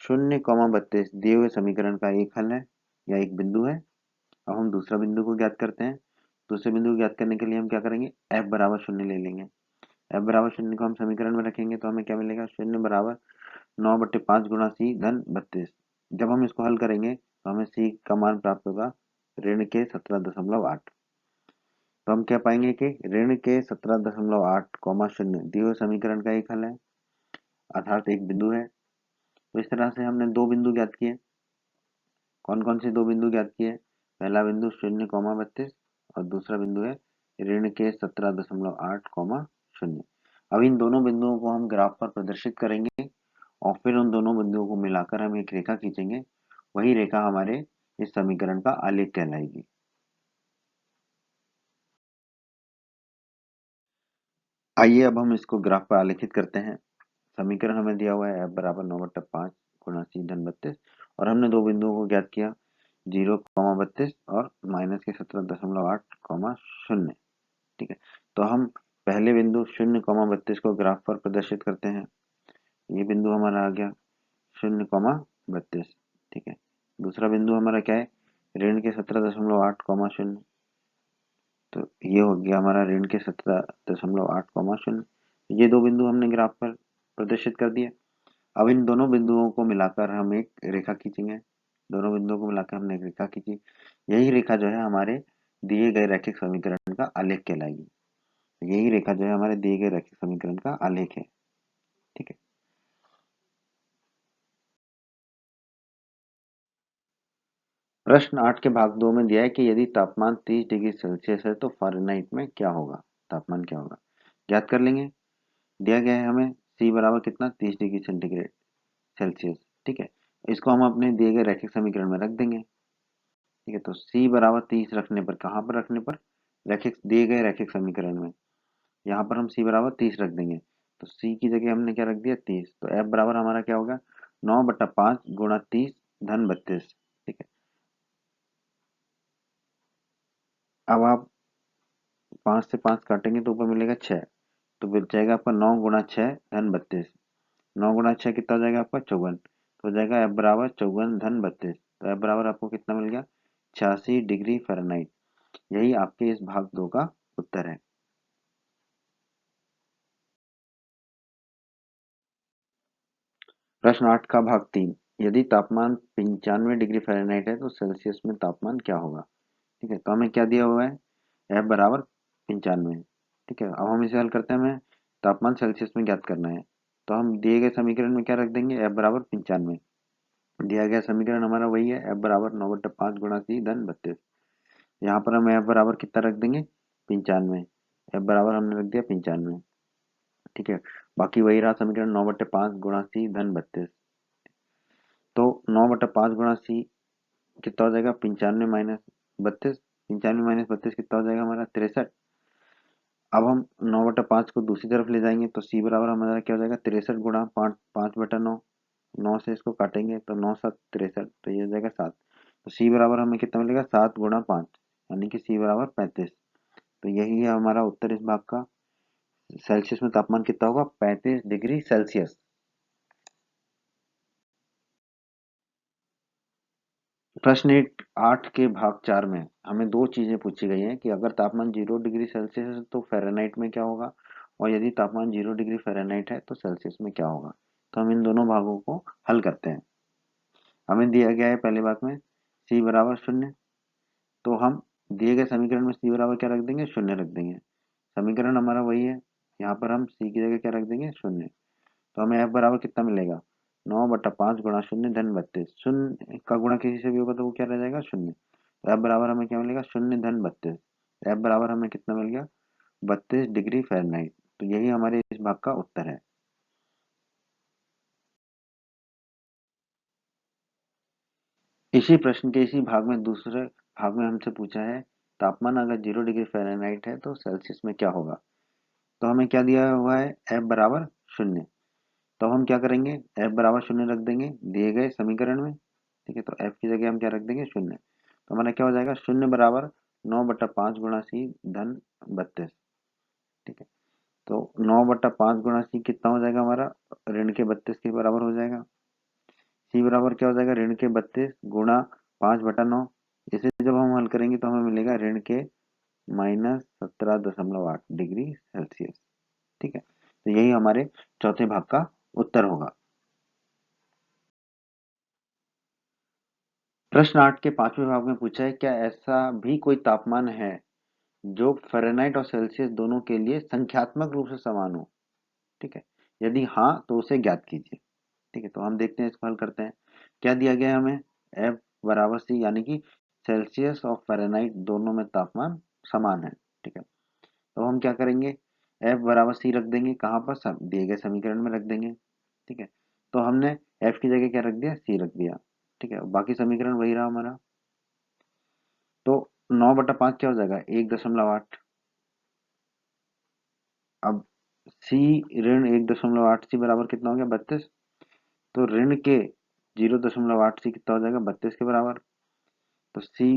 0,32 दिए हुए समीकरण का एक हल है या एक बिंदु है। अब हम दूसरा बिंदु को ज्ञात करते हैं। दूसरे बिंदु को ज्ञात करने के लिए हम क्या करेंगे, f बराबर 0 ले लेंगे। f बराबर 0 को हम समीकरण में रखेंगे तो हमें क्या मिलेगा, 0 बराबर 9/5 गुणा C धन 32। जब हम इसको हल करेंगे तो हमें C का मान प्राप्त होगा ऋण के 17.8। तो हम क्या पाएंगे कि ऋण के 17.8 कॉमा 0 दिए हुए समीकरण का एक हल है, अर्थात एक बिंदु है। तो इस तरह से हमने दो बिंदु ज्ञात किए। कौन कौन से दो बिंदु ज्ञात किए, पहला बिंदु 0,32 और दूसरा बिंदु है ऋण के 17.8 0। अब इन दोनों बिंदुओं को हम ग्राफ पर प्रदर्शित करेंगे और फिर उन दोनों बिंदुओं को मिलाकर हम एक रेखा खींचेंगे। वही रेखा हमारे इस समीकरण का आलेख कहलाएगी। आइए अब हम इसको ग्राफ पर आलेखित करते हैं। समीकरण हमें दिया हुआ है f बराबर 9/5 गुणा C धन 32, और हमने दो बिंदुओं को ज्ञात किया 0,32 और माइनस के 17.8 0। ठीक है, तो हम पहले बिंदु 0,32 को ग्राफ पर प्रदर्शित करते हैं। ये बिंदु हमारा आ गया 0,32। ठीक है, दूसरा बिंदु हमारा क्या है, ऋण के 17.8 0। तो ये हो गया हमारा ऋण के 17.8 0। ये दो बिंदु हमने ग्राफ पर प्रदर्शित कर दिए। अब इन दोनों बिंदुओं को मिलाकर हम एक रेखा खींचेंगे। दोनों बिंदुओं को मिलाकर हमने एक रेखा खींची। यही रेखा जो है हमारे दिए गए रैखिक समीकरण का आलेख कहलाएगी। यही रेखा जो है हमारे दिए गए रैखिक समीकरण का आलेख है। ठीक है, प्रश्न 8 के भाग 2 में दिया है कि यदि तापमान 30 डिग्री सेल्सियस है तो फ़ारेनहाइट में क्या होगा, तापमान क्या होगा ज्ञात कर लेंगे। दिया गया है हमें C बराबर कितना, 30 डिग्री सेंटीग्रेड सेल्सियस। ठीक है, इसको हम अपने दिए गए रैखिक समीकरण में रख देंगे। ठीक है, तो C बराबर 30 रखने पर, कहाँ पर रखने पर, रैखिक दिए गए रैखिक समीकरण में, यहाँ पर हम C बराबर 30 रख देंगे। तो C की जगह हमने क्या रख दिया, 30। तो F बराबर हमारा क्या होगा, 9/5 गुणा 30 धन 32। ठीक है, अब आप 5 से 5 काटेंगे तो ऊपर मिलेगा 6, तो बच जाएगा आपका 9 गुणा 6 धन 32। 9 गुणा 6 कितना हो जाएगा आपका 54, तो हो जाएगा F बराबर 54 धन 32। तो F बराबर आपको कितना मिल गया 86 डिग्री फ़ारेनहाइट। यही आपके इस भाग 2 का उत्तर है। प्रश्न 8 का भाग 3, यदि तापमान 95 डिग्री फ़ारेनहाइट है तो सेल्सियस में तापमान क्या होगा। ठीक है, तो हमें क्या दिया हुआ है F बराबर 95। ठीक है, अब हम इसे हल करते हैं, हमें तापमान सेल्सियस में ज्ञात करना है। तो हम दिए गए समीकरण में क्या रख देंगे F बराबर 95। दिया गया समीकरण हमारा वही है F बराबर 9/5 गुणा C धन 32। यहाँ पर हम F बराबर कितना रख देंगे 95। F बराबर हमने रख दिया 95। ठीक है, बाकी वही रहा समीकरण 9/5 गुणा C धन 32। तो 9/5 गुणा C कितना हो जाएगा 95 माइनस 32। 95 माइनस 32 कितना हो जाएगा हमारा 63। अब हम 9/5 को दूसरी तरफ ले जाएंगे तो C बराबर हमारा क्या हो जाएगा 63 गुणा 5/9। 9 से इसको काटेंगे तो 9 7 63, तो ये हो जाएगा 7। तो C बराबर हमें कितना मिलेगा 7 गुणा 5, यानी कि C बराबर 35। तो यही है हमारा उत्तर इस भाग का। सेल्सियस में तापमान कितना होगा 35 डिग्री सेल्सियस। प्रश्न 8 के भाग 4 में हमें दो चीजें पूछी गई हैं कि अगर तापमान 0 डिग्री सेल्सियस है तो फ़ारेनहाइट में क्या होगा, और यदि तापमान 0 डिग्री फ़ारेनहाइट है तो सेल्सियस में क्या होगा। तो हम इन दोनों भागों को हल करते हैं। हमें दिया गया है पहले भाग में C बराबर 0, तो हम दिए गए समीकरण में C बराबर क्या रख देंगे 0 रख देंगे। समीकरण हमारा वही है, यहाँ पर हम C की जगह क्या रख देंगे 0। तो हमें F बराबर कितना मिलेगा 9/5 गुणा 0 धन 32। शून्य का गुणा किसी से भी होगा तो वो क्या रह जाएगा 0। तो F बराबर हमें क्या मिलेगा 0 धन 32। F बराबर हमें कितना मिल गया 32 डिग्री फ़ारेनहाइट। तो यही हमारे इस भाग का उत्तर है। इसी प्रश्न के इसी भाग में दूसरे भाग में हमसे पूछा है तापमान अगर 0 डिग्री फ़ारेनहाइट है तो सेल्सियस में क्या होगा। तो हमें क्या दिया हुआ है F बराबर 0। तो हम क्या करेंगे F बराबर 0 रख देंगे दिए गए समीकरण में। ठीक है, तो F की जगह हम क्या रख देंगे 0। तो हमारा क्या हो जाएगा 0 बराबर 9/5 गुणा C धन 32। ठीक है, तो 9/5 गुणा C कितना हो जाएगा हमारा ऋण के 32 के बराबर हो जाएगा। C बराबर क्या हो जाएगा ऋण के 32 गुणा 5/9। इसे जब हम हल करेंगे तो हमें मिलेगा ऋण के -17.8 डिग्री सेल्सियस। ठीक है, तो यही हमारे चौथे भाग का उत्तर होगा। प्रश्न 8 के 5वें भाग में पूछा है क्या ऐसा भी कोई तापमान है जो फ़ारेनहाइट और सेल्सियस दोनों के लिए संख्यात्मक रूप से समान हो। ठीक है, यदि हाँ तो उसे ज्ञात कीजिए। ठीक है, तो हम देखते हैं इसको हल करते हैं। क्या दिया गया है हमें F बराबर C, यानी कि सेल्सियस और फ़ारेनहाइट दोनों में तापमान समान है। ठीक है, तो हम क्या करेंगे F बराबर C रख देंगे, कहाँ पर दिए गए समीकरण में रख देंगे। ठीक है, तो हमने F की जगह क्या रख दिया C रख दिया। ठीक है, बाकी समीकरण वही रहा हमारा। तो 9/5 क्या हो जाएगा 1.8। अब C ऋण 1.8 C बराबर कितना हो गया 32। तो ऋण के 0.8 C कितना हो जाएगा 32 के बराबर। तो C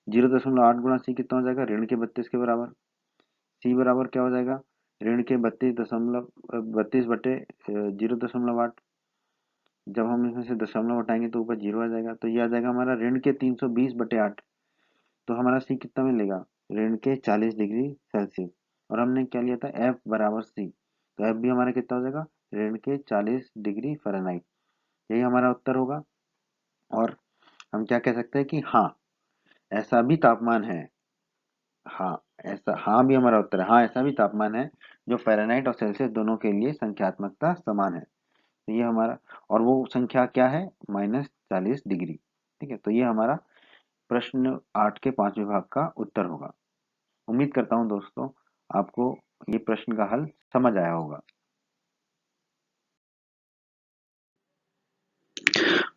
0.8 गुणा C कितना हो जाएगा ऋण के 32 के बराबर। C बराबर क्या हो जाएगा ऋण के 32 बटे 0.8। जब हम इसमें से दशमलव हटाएंगे तो ऊपर 0 आ जाएगा, तो ये आ जाएगा हमारा ऋण के 320/8। तो हमारा C कितना मिलेगा ऋण के 40 डिग्री सेल्सियस। और हमने क्या लिया था F बराबर C, तो F भी हमारा कितना हो जाएगा ऋण के 40 डिग्री फ़ारेनहाइट। यही हमारा उत्तर होगा। और हम क्या कह सकते हैं कि हाँ ऐसा भी तापमान है। हाँ, ऐसा हाँ भी हमारा उत्तर है, हाँ ऐसा भी तापमान है जो फ़ारेनहाइट और सेल्सियस दोनों के लिए संख्यात्मकता समान है। तो ये हमारा, और वो संख्या क्या है -40 डिग्री। ठीक है, तो ये हमारा प्रश्न 8 के 5वें भाग का उत्तर होगा। उम्मीद करता हूँ दोस्तों आपको ये प्रश्न का हल समझ आया होगा।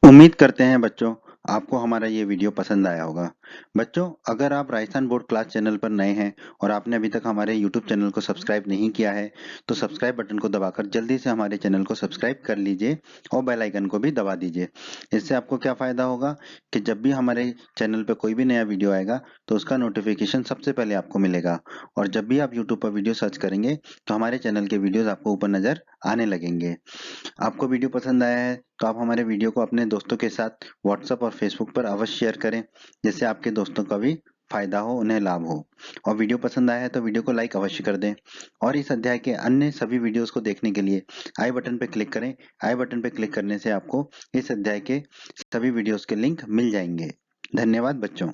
उम्मीद करते हैं बच्चों आपको हमारा ये वीडियो पसंद आया होगा। बच्चों, अगर आप राजस्थान बोर्ड क्लास चैनल पर नए हैं और आपने अभी तक हमारे यूट्यूब चैनल को सब्सक्राइब नहीं किया है, तो सब्सक्राइब बटन को दबाकर जल्दी से हमारे चैनल को सब्सक्राइब कर लीजिए और बेल आइकन को भी दबा दीजिए। इससे आपको क्या फ़ायदा होगा कि जब भी हमारे चैनल पर कोई भी नया वीडियो आएगा, तो उसका नोटिफिकेशन सबसे पहले आपको मिलेगा और जब भी आप यूट्यूब पर वीडियो सर्च करेंगे, तो हमारे चैनल के वीडियोज़ आपको ऊपर नज़र आने लगेंगे। आपको वीडियो पसंद आया है तो आप हमारे वीडियो को अपने दोस्तों के साथ व्हाट्सएप और फेसबुक पर अवश्य शेयर करें, जिससे आपके दोस्तों का भी फायदा हो, उन्हें लाभ हो। और वीडियो पसंद आया है तो वीडियो को लाइक अवश्य कर दें। और इस अध्याय के अन्य सभी वीडियोस को देखने के लिए आई बटन पर क्लिक करें। आई बटन पर क्लिक करने से आपको इस अध्याय के सभी वीडियोस के लिंक मिल जाएंगे। धन्यवाद बच्चों।